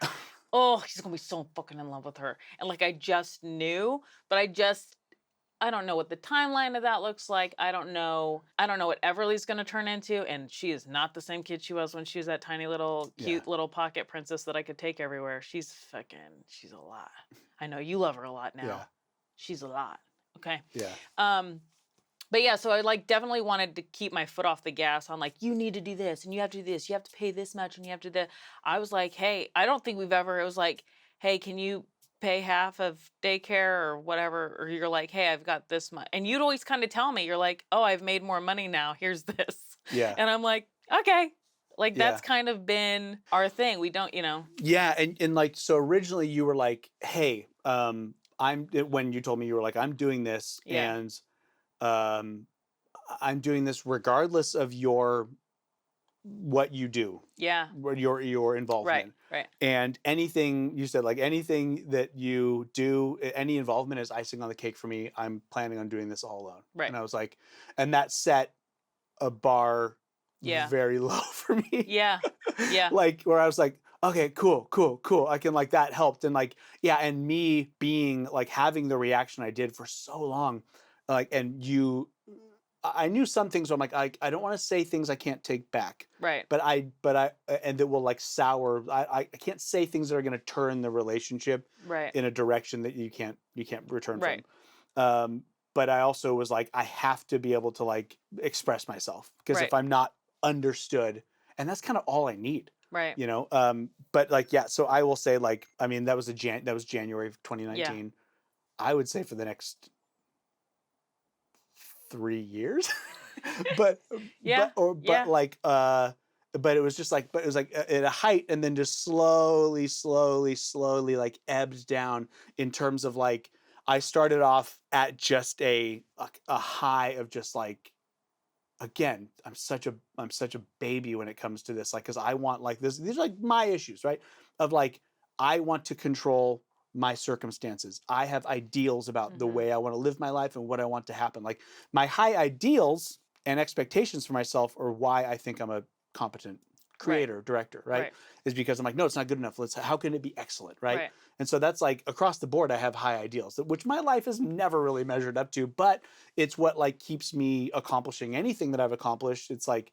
Oh, he's gonna be so fucking in love with her. And like I just knew, but I don't know what the timeline of that looks like. I don't know what Everly's gonna turn into. And she is not the same kid she was when she was that tiny little Yeah. cute little pocket princess that I could take everywhere. She's a lot. I know you love her a lot Yeah. now. She's a lot. Okay. Yeah. Um, but yeah, so I like definitely wanted to keep my foot off the gas on like, you need to do this and you have to do this, you have to pay this much and you have to do. I was like, hey, I don't think we've ever, it was like, hey, can you pay half of daycare or whatever? Or you're like, hey, I've got this much. And you'd always kind of tell me, you're like, oh, I've made more money now. Here's this. Yeah. And I'm like, okay. Like Yeah. that's kind of been our thing. We don't, Yeah. And like, so originally you were like, hey, when you told me you were like, I'm doing this yeah, and um, I'm doing this regardless of what you do, yeah, your right, involvement. right, And anything you said, like anything that you do, any involvement is icing on the cake for me. I'm planning on doing this all alone. right. And I was like, and that set a bar Yeah, very low for me. yeah, yeah, Like where I was like, okay, cool, cool, cool. I can like that helped. And like, yeah, and me being like having the reaction I did for so long, like, and I knew some things where I'm like, I don't want to say things I can't take back, right, and that will like sour. I can't say things that are going to turn the relationship right, in a direction that you can't return from. right, But I also was like, I have to be able to like express myself because if right, I'm not understood, and that's kind of all I need, right. you know. But like, yeah. So I will say, like, I mean, that was January of Yeah. 2019. I would say for the next 3 years, but Yeah. Yeah. like but it was just like it was like at a height and then just slowly like ebbed down in terms of like I started off at just a high of just like again I'm such a baby when it comes to this, like because I want like these are like my issues, right, of like I want to control my circumstances. I have ideals about the Mhm. way I want to live my life and what I want to happen. Like my high ideals and expectations for myself are why I think I'm a competent Right. creator, director, right? Right. Is because I'm like, no, it's not good enough. How can it be excellent, right? Right. And so that's like across the board, I have high ideals, which my life has never really measured up to, but it's what like keeps me accomplishing anything that I've accomplished. It's like,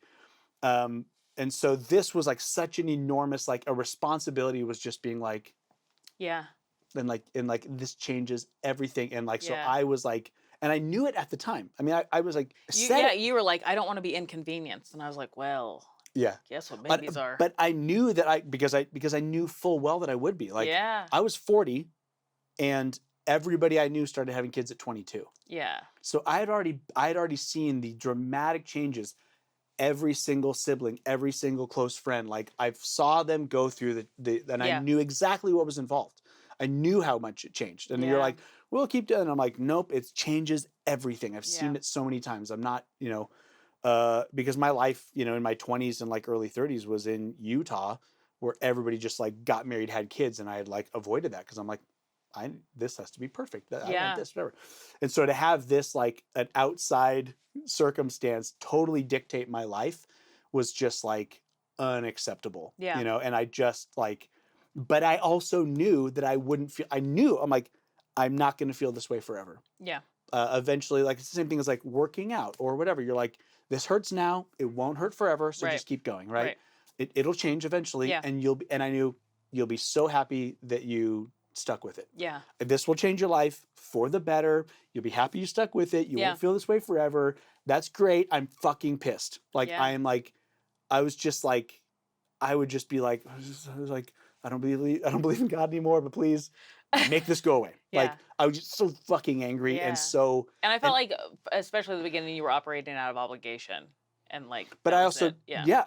um, and so this was like such an enormous, like a responsibility was just being like, Yeah. and like this changes everything. And like, so Yeah. I was like, and I knew it at the time. I mean, I was like, said Yeah, it. you were like, I don't want to be inconvenienced. And I was like, well, Yeah. guess what But babies are. but I knew that because I knew full well that I would be. Like Yeah. I was 40 and everybody I knew started having kids at 22. Yeah. So I had already seen the dramatic changes. Every single sibling, every single close friend, like I saw them go through and I Yeah. knew exactly what was involved. I knew how much it changed. And you're Yeah. like, we'll keep doing it. And I'm like, nope, it changes everything. I've Yeah. seen it so many times. I'm not, because my life, in my 20s and like early 30s was in Utah where everybody just like got married, had kids, and I had like avoided that because I'm like, this has to be perfect. I want this, whatever. And so to have this like an outside circumstance totally dictate my life was just like unacceptable. Yeah. You know, and I just like, but I also knew that I wouldn't feel. I'm like, I'm not going to feel this way forever. Yeah. Eventually, like it's the same thing as like working out or whatever. You're like, this hurts now, it won't hurt forever, so just keep going, right? It'll change eventually, and I knew you'll be so happy that you stuck with it. Yeah. This will change your life for the better. You'll be happy you stuck with it. You won't feel this way forever. That's great. I'm fucking pissed. Like I am like, I was just like, I would just be like, I don't believe in God anymore, but please make this go away. Like I was just so fucking angry and so. And I felt like, especially at the beginning, you were operating out of obligation and like. But I also,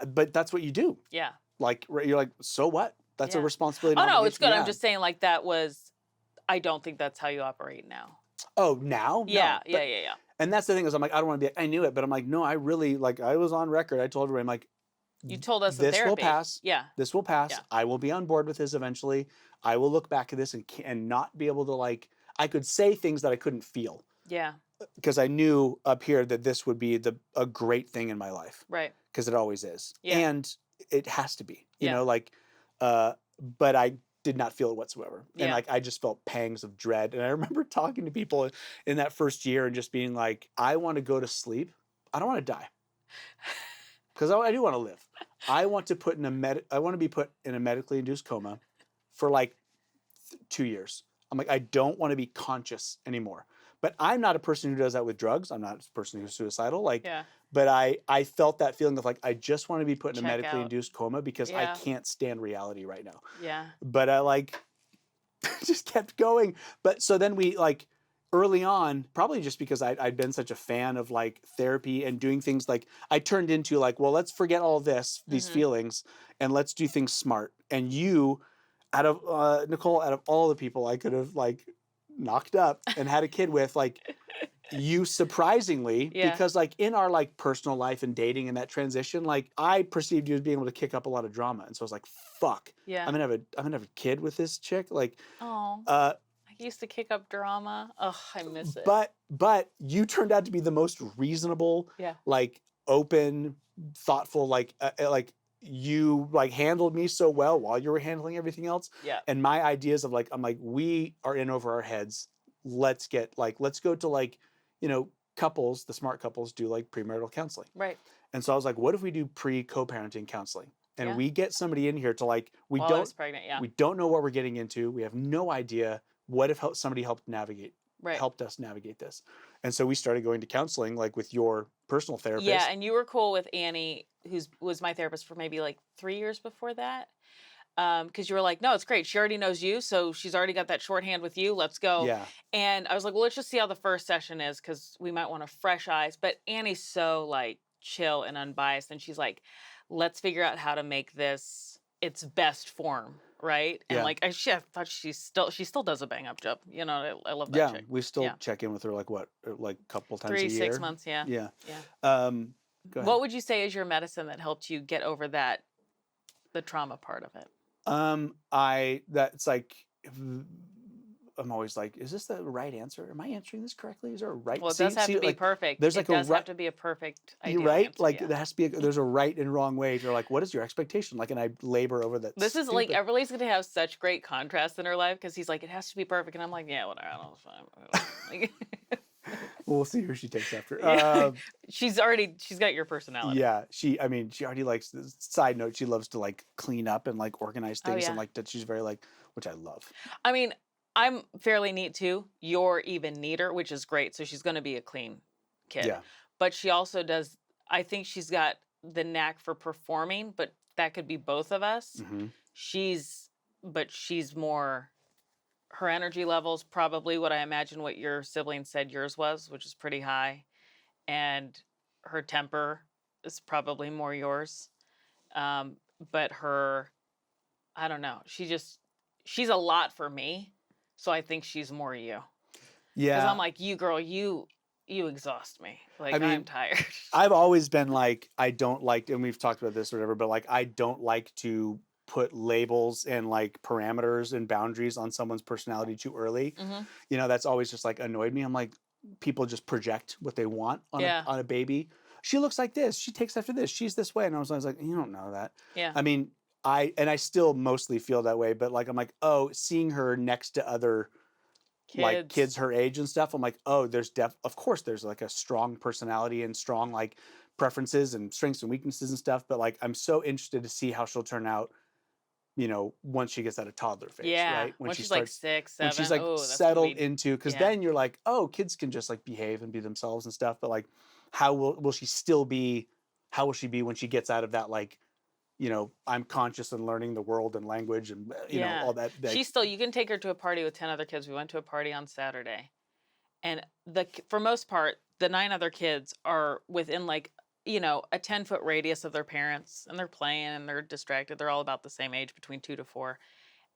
but that's what you do. Yeah. Like you're like, so what? That's a responsibility. Oh no, it's good. I'm just saying like that was. I don't think that's how you operate now. Oh, now? Yeah, no, yeah. And that's the thing is, I'm like, I don't want to be. I knew it, but I'm like, no, I really like. I was on record. I told everybody, I'm like, you told us this therapy. will pass. Yeah, this will pass. Yeah. I will be on board with this eventually. I will look back at this and not be able to like. I could say things that I couldn't feel. Yeah. Because I knew up here that this would be a great thing in my life. Right. Because it always is. Yeah. And it has to be. You know, like, but I did not feel it whatsoever. And like I just felt pangs of dread. And I remember talking to people in that first year and just being like, I want to go to sleep. I don't want to die. Because I do want to live. I want to I want to be put in a medically induced coma for like 2 years. I'm like, I don't want to be conscious anymore. But I'm not a person who does that with drugs. I'm not a person who's suicidal. Like, but I felt that feeling of like, I just want to be put in a medically induced coma because I can't stand reality right now. Yeah. But I like just kept going. But so then we like early on, probably just because I'd been such a fan of like therapy and doing things like I turned into like, well, let's forget all of these feelings and let's do things smart. And you, Nicole, out of all the people I could have like knocked up and had a kid with, like you surprisingly, because like in our like personal life and dating and that transition, like I perceived you as being able to kick up a lot of drama. And so I was like, fuck, I'm gonna have a kid with this chick. Like, I used to kick up drama. Oh, I miss it. But you turned out to be the most reasonable, like open, thoughtful, like you like handled me so well while you were handling everything else. Yeah. And my ideas of like, I'm like, we are in over our heads. Let's go to like, you know, couples, the smart couples do like premarital counseling. Right. And so I was like, what if we do co-parenting counseling? And we get somebody in here to like, we I was pregnant, we don't know what we're getting into. We have no idea. What if somebody helped us navigate this? And so we started going to counseling, like with your personal therapist. Yeah, and you were cool with Annie, who was my therapist for maybe like 3 years before that. Because you were like, no, it's great. She already knows you, so she's already got that shorthand with you. Let's go. Yeah. And I was like, well, let's just see how the first session is, because we might want to fresh eyes. But Annie's so like chill and unbiased, and she's like, let's figure out how to make this its best form. Right. And like I thought she still does a bang up job. You know, I love that chick. We still check in with her like what, like a couple times a year. 3-6 months, yeah. Yeah. Yeah. Go ahead. What would you say is your medicine that helped you get over the trauma part of it? That's like I'm always like, is this the right answer? Am I answering this correctly? Is there a right? Well, it does have to be like, perfect. There's like it does have to be a perfect idea. You're right. Answer, like there has to be there's a right and wrong way. You're like, what is your expectation? Like, and I labor over that. This is like Everly's gonna have such great contrast in her life because he's like, it has to be perfect, and I'm like, yeah, whatever. I don't know. Like, we'll see who she takes after. She's got your personality. Yeah, she already likes. Side note, she loves to like clean up and like organize things and like that. She's very like, which I love. I mean, I'm fairly neat too. You're even neater, which is great. So she's going to be a clean kid. Yeah. But she also does, I think she's got the knack for performing, but that could be both of us. Mm-hmm. She's more, her energy level's probably what I imagine what your sibling said yours was, which is pretty high. And her temper is probably more yours. But I don't know. She's a lot for me. So I think she's more you. Yeah. Because I'm like, you girl, you exhaust me. Like, I'm tired. I've always been like, I don't like, and we've talked about this or whatever, but like, I don't like to put labels and like parameters and boundaries on someone's personality too early. Mhm. You know, that's always just like annoyed me. I'm like, people just project what they want Yeah. on a baby. She looks like this. She takes after this. She's this way. And I was like, you don't know that. Yeah. I mean, I still mostly feel that way, but like I'm like, oh, seeing her next to other like Kids. kids her age and stuff, I'm like, oh, of course there's like a strong personality and strong like preferences and strengths and weaknesses and stuff, but like I'm so interested to see how she'll turn out, you know, once she gets out of toddler phase, Yeah. right? When When she she's like starts, 6, when she's 7. like Oh, that's gonna settled be into, because yeah. then you're like, oh, kids can just like behave and be themselves and stuff, but like, how will she still be? How will she be when she gets out of that like, you know, I'm conscious and learning the world and language and you know Yeah. all that. That She's still you can take her to a party with 10 other kids. We went to a party on Saturday. And for most part, the 9 other kids are within like, a 10-foot radius of their parents, and they're playing and they're distracted. They're all about the same age, between 2 to 4.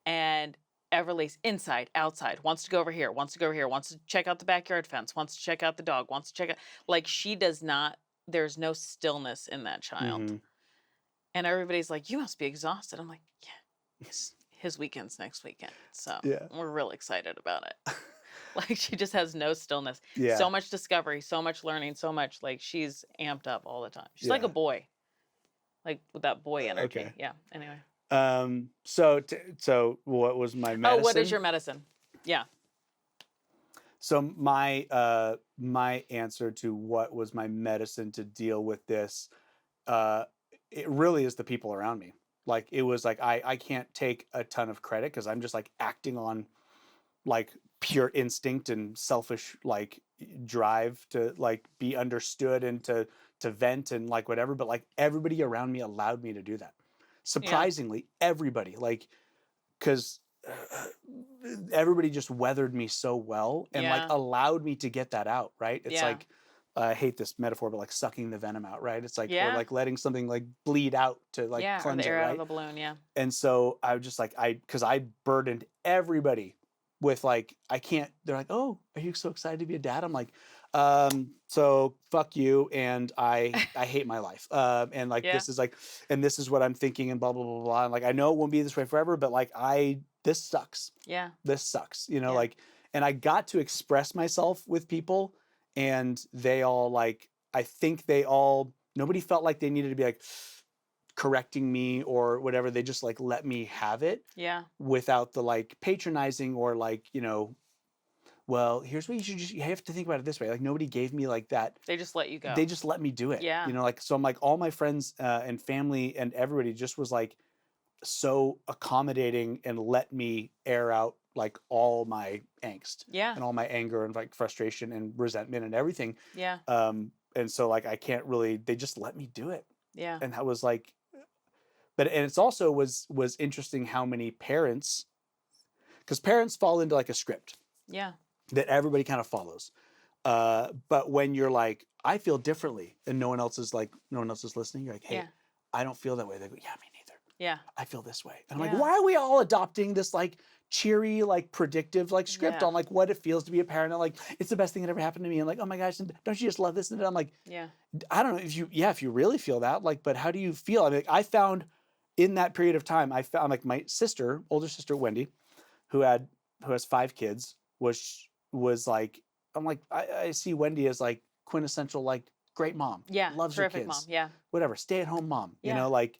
And Everly's inside, outside, wants to go over here, wants to go over here, wants to check out the backyard fence, wants to check out the dog, wants to check out, like, she does not, there's no stillness in that child. Mhm. And everybody's like, "You must be exhausted." I'm like, "Yeah, his weekend's next weekend." So Yeah. we're real excited about it. Like, she just has no stillness. Yeah. So much discovery, so much learning, so much, like, she's amped up all the time. She's like a Yeah. boy, like with that boy energy. Okay. Yeah. Anyway. So what was my Oh, what is medicine? your medicine? Yeah. So my answer to what was my medicine to deal with this, uh, it really is the people around me. Like it was like I can't take a ton of credit because I'm just like acting on like pure instinct and selfish like drive to like be understood and to vent and like whatever. But like everybody around me allowed me to do that. Yeah. Surprisingly, everybody like because everybody just weathered me so well and like Yeah. allowed me to get that out, right? It's Yeah. like I hate this metaphor, but like sucking the venom out, right? It's like or Yeah. like letting something like bleed out to like Yeah. Or the cleanse it, air out of right? the balloon. Yeah. And so I was just like because I burdened everybody with like I can't. They're like, oh, are you so excited to be a dad? I'm like, so fuck you, and I hate my life, and like Yeah. this is like, and this is what I'm thinking, and blah blah blah blah. And like I know it won't be this way forever, but like this sucks. Yeah. This sucks, you know, Yeah. like, and I got to express myself with people, and they all like, I think they all nobody felt like they needed to be like correcting me or whatever. They just like let me have it Yeah. without the like patronizing or like, you know, well, here's what you have to think about it this way. Like nobody gave me like that. They just let you They go. just let me do it, Yeah. you know, like, so I'm like, all my friends and family and everybody just was like so accommodating and let me air out like all my angst Yeah. and all my anger and like frustration and resentment and everything. Yeah. And so like, I can't really, they just let me do it. Yeah. And that was like, but and it's also was interesting how many parents, because parents fall into like a script Yeah. that everybody kind of follows. But when you're like, I feel differently, and no one else is listening, you're like, hey, Yeah. I don't feel that way. They go, yeah, me neither. Yeah. I feel this way. And I'm like, Yeah. why are we all adopting this like cheery, like predictive, like script Yeah. on like what it feels to be a parent? And like, it's the best thing that ever happened to me. And like, oh my gosh, and don't you just love this? And I'm like, Yeah. I don't know if you really feel that, like, but how do you feel? I mean, I found in that period of time, I found like my sister, older sister Wendy, who has 5 kids, was like, I'm like, I see Wendy as like quintessential like great mom, Yeah. loves her Terrific mom. kids, Yeah. whatever, stay at home mom, you Yeah. know, like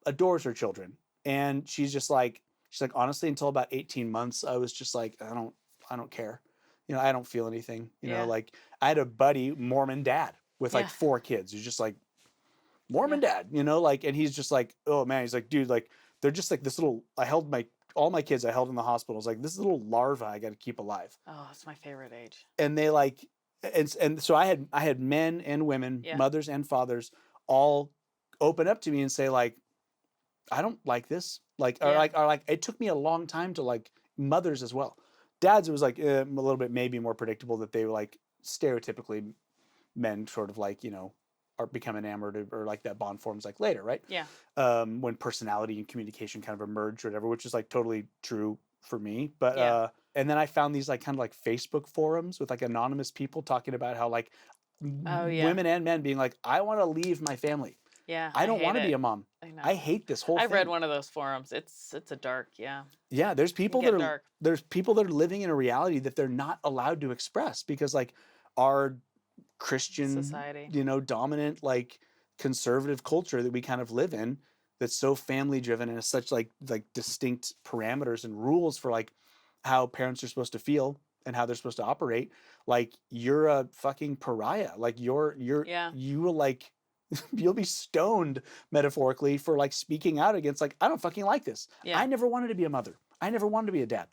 adores her children, and she's like honestly, until about 18 months, I was just like, I don't care, you know, I don't feel anything, you know, Yeah. like I had a buddy, Mormon dad, with like Yeah. 4 kids, who's just like Mormon Yeah. dad, you know, like, and he's just like, oh man, he's like, dude, like, they're just like this little, all my kids I held in the hospital was like this little larva I got to keep alive. Oh, it's my favorite age. And they like, and so I had men and women, Yeah. mothers and fathers, all open up to me and say like, I don't like this. Like, Yeah. or like, it took me a long time to like, mothers as well. Dads, it was like a little bit maybe more predictable that they were like stereotypically men sort of like, you know, are become enamored or like that bond forms like later, right? Yeah. When personality and communication kind of emerge or whatever, which is like totally true for me. But Yeah. and then I found these like kind of like Facebook forums with like anonymous people talking about how like Oh, yeah. women and men being like, I want to leave my family. Yeah, I I don't hate want to be it. a mom. I I know. hate this whole I've read thing. one of those forums. It's a dark, yeah. Yeah, It can get dark. there's people that are living in a reality that they're not allowed to express because like our Christian, Society. dominant like conservative culture that we kind of live in that's so family driven and has such like distinct parameters and rules for like how parents are supposed to feel and how they're supposed to operate. Like you're a fucking pariah. Like Yeah. you will like you'll be stoned metaphorically for like speaking out against like I don't fucking like this. Yeah. I never wanted to be a mother. I never wanted to be a dad.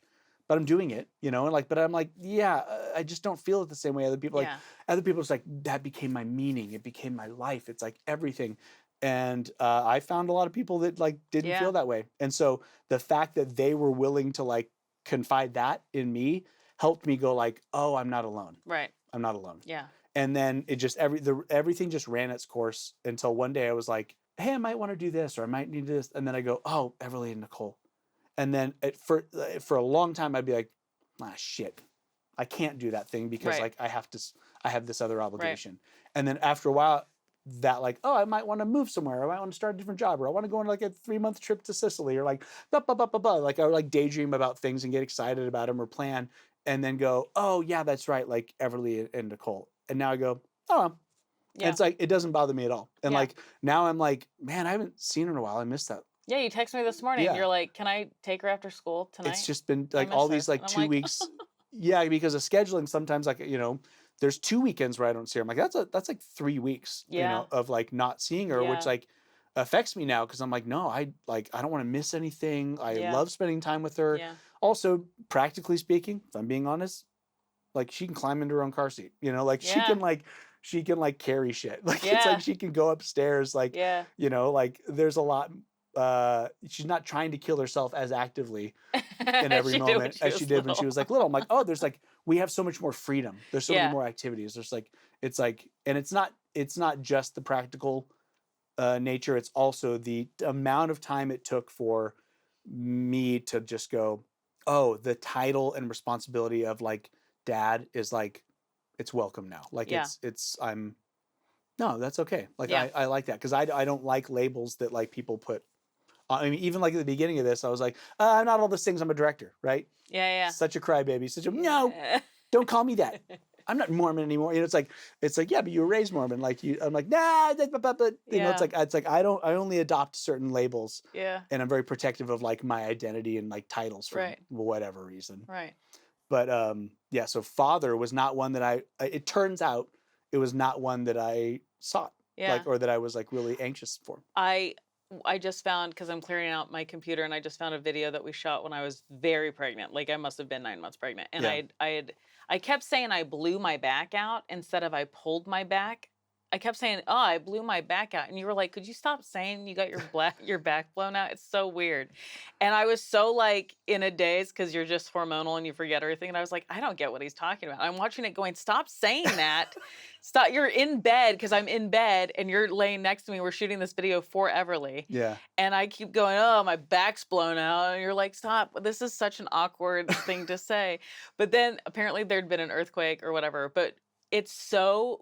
But I'm doing it, and like, but I'm like, yeah, I just don't feel it the same way other people. Like, Yeah. other people, it's like that became my meaning. It became my life. It's like everything. And I found a lot of people that like didn't Yeah. feel that way. And so the fact that they were willing to like confide that in me helped me go like, oh, I'm not alone. Right. I'm not alone. Yeah. And then it just everything just ran its course until one day I was like, hey, I might want to do this or I might need this. And then I go, oh, Everly and Nicole. And then for a long time I'd be like, shit, I can't do that thing because Right. like I have this other Right. obligation. And then after a while, that like, oh, I might want to move somewhere, or I might want to start a different job, or I want to go on like a 3-month trip to Sicily, or like blah, blah, blah, blah, blah. Like I would like daydream about things and get excited about them or plan, and then go, oh yeah, that's right, like Everly and Nicole. And now I go, oh. And Yeah. it's like it doesn't bother me at all. And Yeah. like now I'm like, man, I haven't seen her in a while. I missed that. Yeah, you text me this morning. Yeah. You're like, "Can I take her after school tonight?" It's just been I like miss all her. these like And I'm 2 like, weeks. Yeah, because of scheduling, sometimes like, there's 2 weekends where I don't see her. I'm like, that's like 3 weeks, Yeah. of like not seeing her, which Yeah. like affects me now because I'm like, no, I don't want to miss anything. I Yeah. love spending time with her. Yeah. Also, practically speaking, if I'm being honest, like she can climb into her own car seat, like Yeah. she can like carry shit. Like it's Yeah. like she can go upstairs, like, Yeah. like there's a lot. She's not trying to kill herself as actively in every She did when moment she as she was did when she little. was like little. I'm like, oh, there's like we have so much more freedom. There's so many Yeah. more activities. There's like it's like, and it's not just the practical nature. It's also the amount of time it took for me to just go, oh, the title and responsibility of like dad is like it's welcome now. Like Yeah. it's I'm no, that's okay. Like Yeah. I like that because I don't like labels that like people put. I mean, even like at the beginning of this, I was like, I'm not all those things. I'm a director, right? Yeah. Such a crybaby. Such a no. Yeah. Don't call me that. I'm not Mormon anymore. It's like yeah, but you were raised Mormon. Like you, I'm like nah. But Yeah. it's like I only adopt certain labels, Yeah. and I'm very protective of like my identity and like titles for Right. whatever reason. Right. But yeah, so father was not one that it turns out it was not one that I sought, Yeah. like, or that I was like really anxious for. I just found, because I'm clearing out my computer, and I just found a video that we shot when I was very pregnant. Like I must have been 9 months pregnant, and Yeah. I kept saying I blew my back out instead of I pulled my back. I kept saying, "Oh, I blew my back out," and you were like, "Could you stop saying you got your back blown out?" It's so weird, and I was so like in a daze because you're just hormonal and you forget everything. And I was like, I don't get what he's talking about. I'm watching it, going, "Stop saying that." Stop. You're in bed, because I'm in bed and you're laying next to me. We're shooting this video for Everly. Yeah. And I keep going, "Oh, my back's blown out." And you're like, "Stop. This is such an awkward thing to say." But then apparently there'd been an earthquake or whatever. But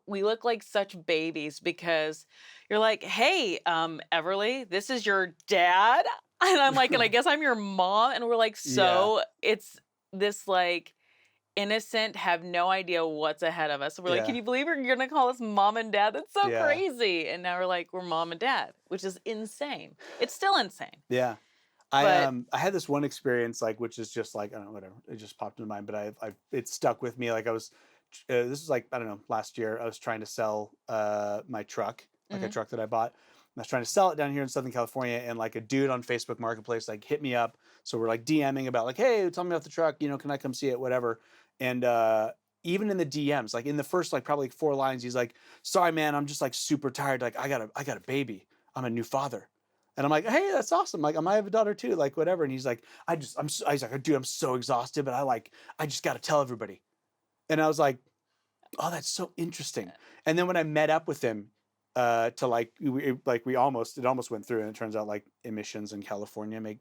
we look like such babies because you're like, "Hey, Everly, this is your dad." And I'm like, "And I guess I'm your mom." And we're like, it's this like innocent, have no idea what's ahead of us. So we're like, Yeah. "Can you believe we're gonna call us mom and dad? That's so Yeah. crazy." And now we're like, we're mom and dad, which is insane. It's still insane. Yeah. But I had this one experience like which is just like I don't know, whatever, it just popped into mind, but I it stuck with me. Like I was this was like I don't know, last year I was trying to sell my truck, like a Mhm. truck that I bought. And I was trying to sell it down here in Southern California, and like a dude on Facebook Marketplace like hit me up. So we're like DMing about like, hey, tell me about the truck, can I come see it, whatever. And even in the DMs, like in the first like probably 4 lines, he's like, sorry man, I'm just like super tired. Like I got a baby. I'm a new father. And I'm like, hey, that's awesome. Like, I might have a daughter too, like whatever. And he's like, he's like, dude, I'm so exhausted, but I just got to tell everybody. And I was like, oh, that's so interesting. And then when I met up with him, to like, it almost went through, and it turns out like emissions in California make,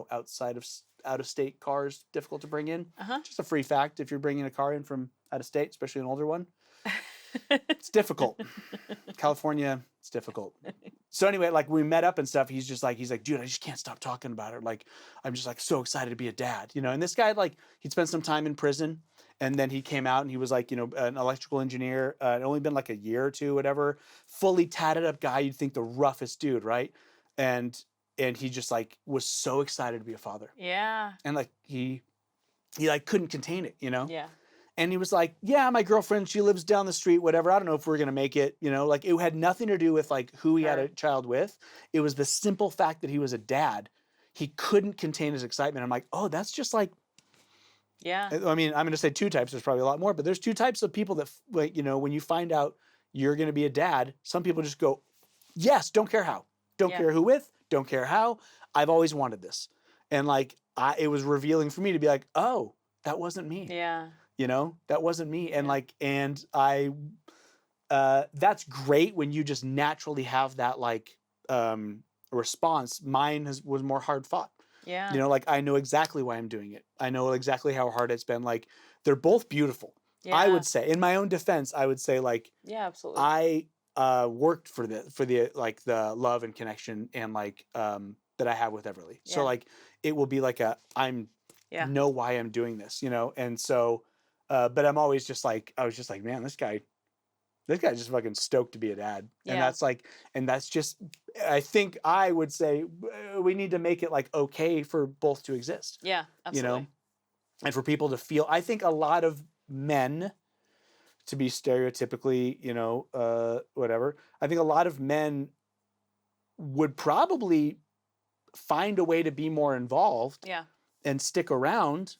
out of state cars difficult to bring in. Just a free fact. If you're bringing a car in from out of state, especially an older one, it's difficult. California, it's difficult. So anyway, like we met up and stuff, he's like, dude, I just can't stop talking about it. Like, I'm just like so excited to be a dad, you know? And this guy, like, he'd spent some time in prison and then he came out and he was like, you know, an electrical engineer, it'd only been like a year or two, whatever, fully tatted up guy. You'd think the roughest dude. Right. And, and he just like was so excited to be a father. Yeah. And like, he like couldn't contain it, you know? Yeah. And he was like, yeah, my girlfriend, she lives down the street, whatever. I don't know if we're going to make it, you know, like it had nothing to do with like who he had a child with. It was the simple fact that he was a dad. He couldn't contain his excitement. I'm like, oh, that's just like, yeah. I mean, I'm going to say two types. There's probably a lot more, but there's two types of people that, like, you know, when you find out you're going to be a dad, some people just go, yes, don't care how, don't care who with, don't care how. I've always wanted this. And like, it was revealing for me to be like, oh, that wasn't me. Yeah. You know, that wasn't me. And like, and that's great when you just naturally have that like response. Mine was more hard fought. Yeah. You know, like I know exactly why I'm doing it. I know exactly how hard it's been. Like they're both beautiful. Yeah. I would say, in my own defense, I would say like, yeah, absolutely. I worked for the like the love and connection and like that I have with Everly. Yeah. So like it will be like know why I'm doing this, you know? And so but I'm always just like, I was just like, man, this guy's just fucking stoked to be a dad. Yeah. And that's like, and that's just, I think I would say we need to make it like okay for both to exist. Yeah, absolutely. You know, and for people to feel, I think a lot of men, to be stereotypically, you know, whatever, I think a lot of men would probably find a way to be more involved and stick around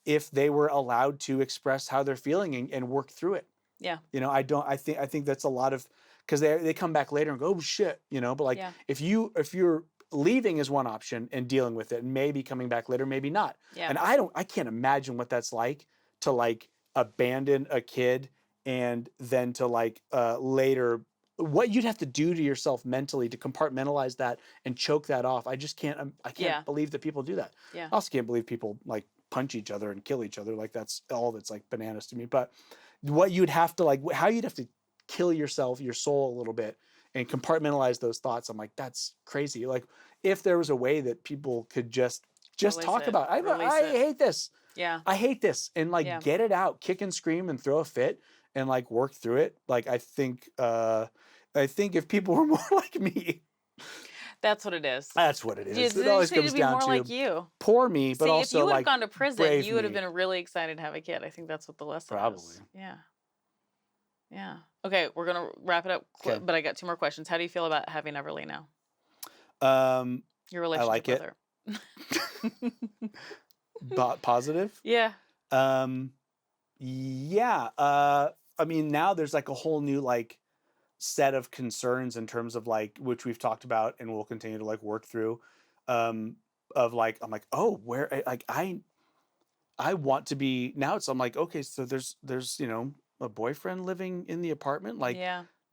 if they were allowed to express how they're feeling and work through it. Yeah. You know, I think that's a lot of, because they come back later and go, oh shit, you know, but like if you're leaving is one option and dealing with it and maybe coming back later, maybe not. Yeah. And I can't imagine what that's like to like abandon a kid and then to like later, what you'd have to do to yourself mentally to compartmentalize that and choke that off. I just can't, I can't believe that people do that. Yeah. I also can't believe people like punch each other and kill each other. Like that's all that's like bananas to me. But what you'd have to like, how you'd have to kill yourself, your soul a little bit and compartmentalize those thoughts. I'm like, that's crazy. Like if there was a way that people could just talk about, I hate this. Yeah. I hate this. And like, get it out, kick and scream and throw a fit and like work through it. Like, I think if people were more like me, that's what it is. That's what it is. It always comes down to like you. Poor me, but also if you would have like gone to prison, you would have been really excited to have a kid. I think that's what the lesson is. Yeah. Yeah. Okay, we're gonna wrap it up. Okay. But I got 2 more questions. How do you feel about having Everly now? Your relationship I like with her. Positive? Yeah. Yeah. I mean, now there's like a whole new like set of concerns in terms of like, which we've talked about and we'll continue to like work through, of like, I'm like, oh, where, like, I want to be now. It's, I'm like, okay, so there's, you know, a boyfriend living in the apartment. Like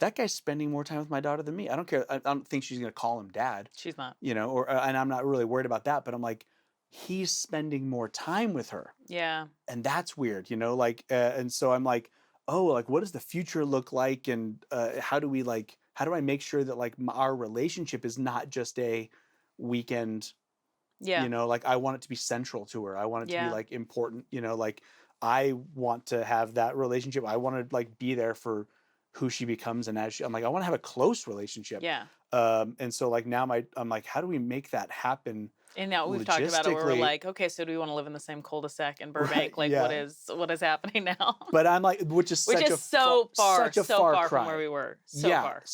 that guy's spending more time with my daughter than me. I don't care. I don't think she's going to call him dad. She's not, you know, or, and I'm not really worried about that, but I'm like, he's spending more time with her. Yeah. And that's weird, you know, like, and so I'm like, oh, like, what does the future look like? And how do I make sure that like our relationship is not just a weekend, you know, like I want it to be central to her. I want it to be like important, you know, like I want to have that relationship. I want to like be there for who she becomes. And I'm like, I want to have a close relationship. Yeah. And so like now I'm like, how do we make that happen? And now we've talked about it where we're like, okay, so do we want to live in the same cul-de-sac in Burbank? Right, like what is happening now? But I'm like, which is so far from where we were. So far.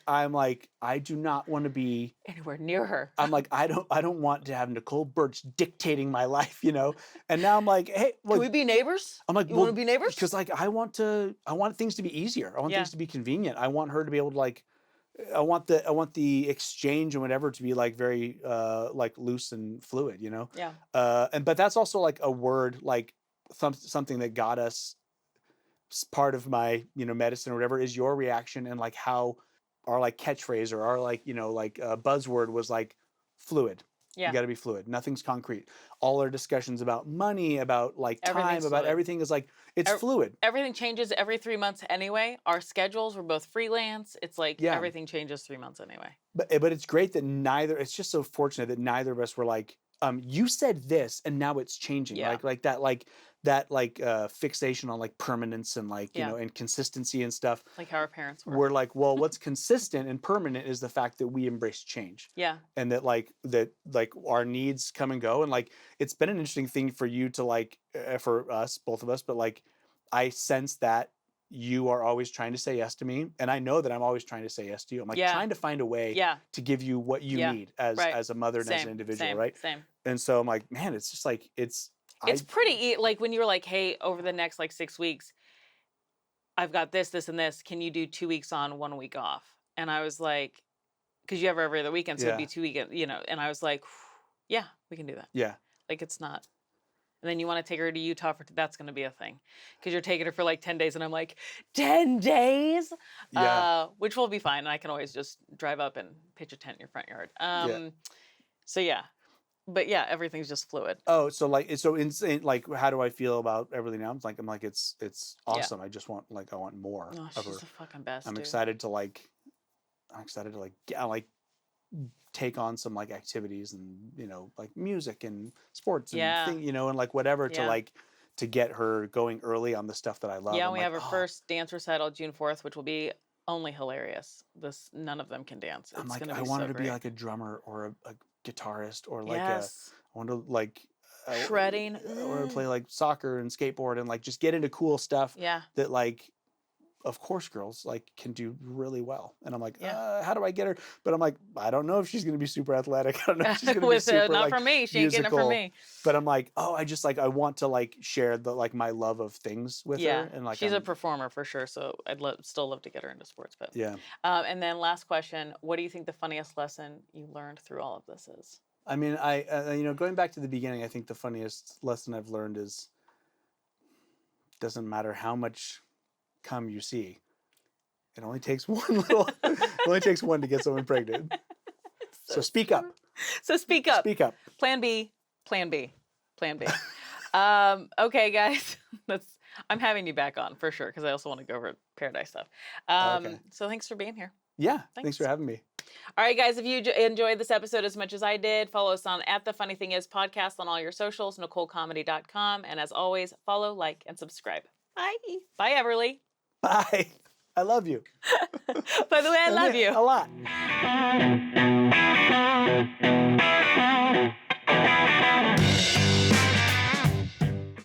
I'm like, I do not want to be anywhere near her. I'm like, I don't want to have Nicole Burch dictating my life, you know? And now I'm like, hey, can we be neighbors? I'm like, you want to be neighbors? Because like, I want things to be easier. I want things to be convenient. I want her to be able to like, I want the exchange and whatever to be like very like loose and fluid, you know? Yeah. But that's also like a word, like something that got us part of my, you know, medicine or whatever is your reaction and like how our like catchphrase or our like, you know, like buzzword was like fluid. Yeah. You got to be fluid. Nothing's concrete. All our discussions about money, about like time, Everything's about fluid. everything is like, it's fluid. Everything changes every 3 months anyway. Our schedules, we're both freelance. It's like Yeah. everything changes 3 months anyway. But it's great that it's just so fortunate that neither of us were like, you said this and now it's changing. Yeah. Like fixation on like permanence and like, you know, and consistency and stuff. Like how our parents were. We're like, well, what's consistent and permanent is the fact that we embrace change. Yeah. And that like our needs come and go. And like, it's been an interesting thing for you to like, for us, both of us, but like, I sense that you are always trying to say yes to me. And I know that I'm always trying to say yes to you. I'm like trying to find a way to give you what you need as a mother and as an individual. Right. Same. And so I'm like, man, it's just like, it's pretty, like when you were like, hey, over the next like 6 weeks, I've got this, this, and this. Can you do 2 weeks on, 1 week off? And I was like, because you have every other weekend, so it'd be 2 weekends, you know. And I was like, yeah, we can do that. Yeah. Like it's not. And then you want to take her to Utah that's going to be a thing, because you're taking her for like 10 days, and I'm like, 10 days, which will be fine. And I can always just drive up and pitch a tent in your front yard. So yeah. But yeah, everything's just fluid. Oh, so like it's so insane. Like, how do I feel about everything now? I'm like, it's awesome. I just want I want more. Oh, she's the fucking best. I'm excited to take on some like activities and, you know, like music and sports and you know, and like whatever to get her going early on the stuff that I love. Yeah, we have our first dance recital June 4th, which will be only hilarious. None of them can dance. I'm like, I want her to be like a drummer or a guitarist or like I want to like shredding or play like soccer and skateboard and like just get into cool stuff that like, of course, girls like can do really well. And I'm like, how do I get her? But I'm like, I don't know if she's going to be super athletic. I don't know if she's going to be super not like for me. She ain't getting it from me. But I'm like, oh, I just like, I want to like share the like my love of things with her. And like, she's a performer for sure. So I'd still love to get her into sports. But yeah. And then last question, what do you think the funniest lesson you learned through all of this is? I mean, you know, going back to the beginning, I think the funniest lesson I've learned is doesn't matter how much cum you see. It only takes it only takes one to get someone pregnant. So speak up. So speak up. Speak up. Plan B. Plan B. Plan B. Okay, guys. I'm having you back on for sure, because I also want to go over Paradise stuff. So thanks for being here. Yeah. Thanks for having me. All right, guys, if you enjoyed this episode as much as I did, follow us on @TheFunnyThingIs podcast on all your socials, NicoleComedy.com. And as always, follow, like, and subscribe. Bye. Bye, Everly. Bye. I love you. By the way, I love you. A lot.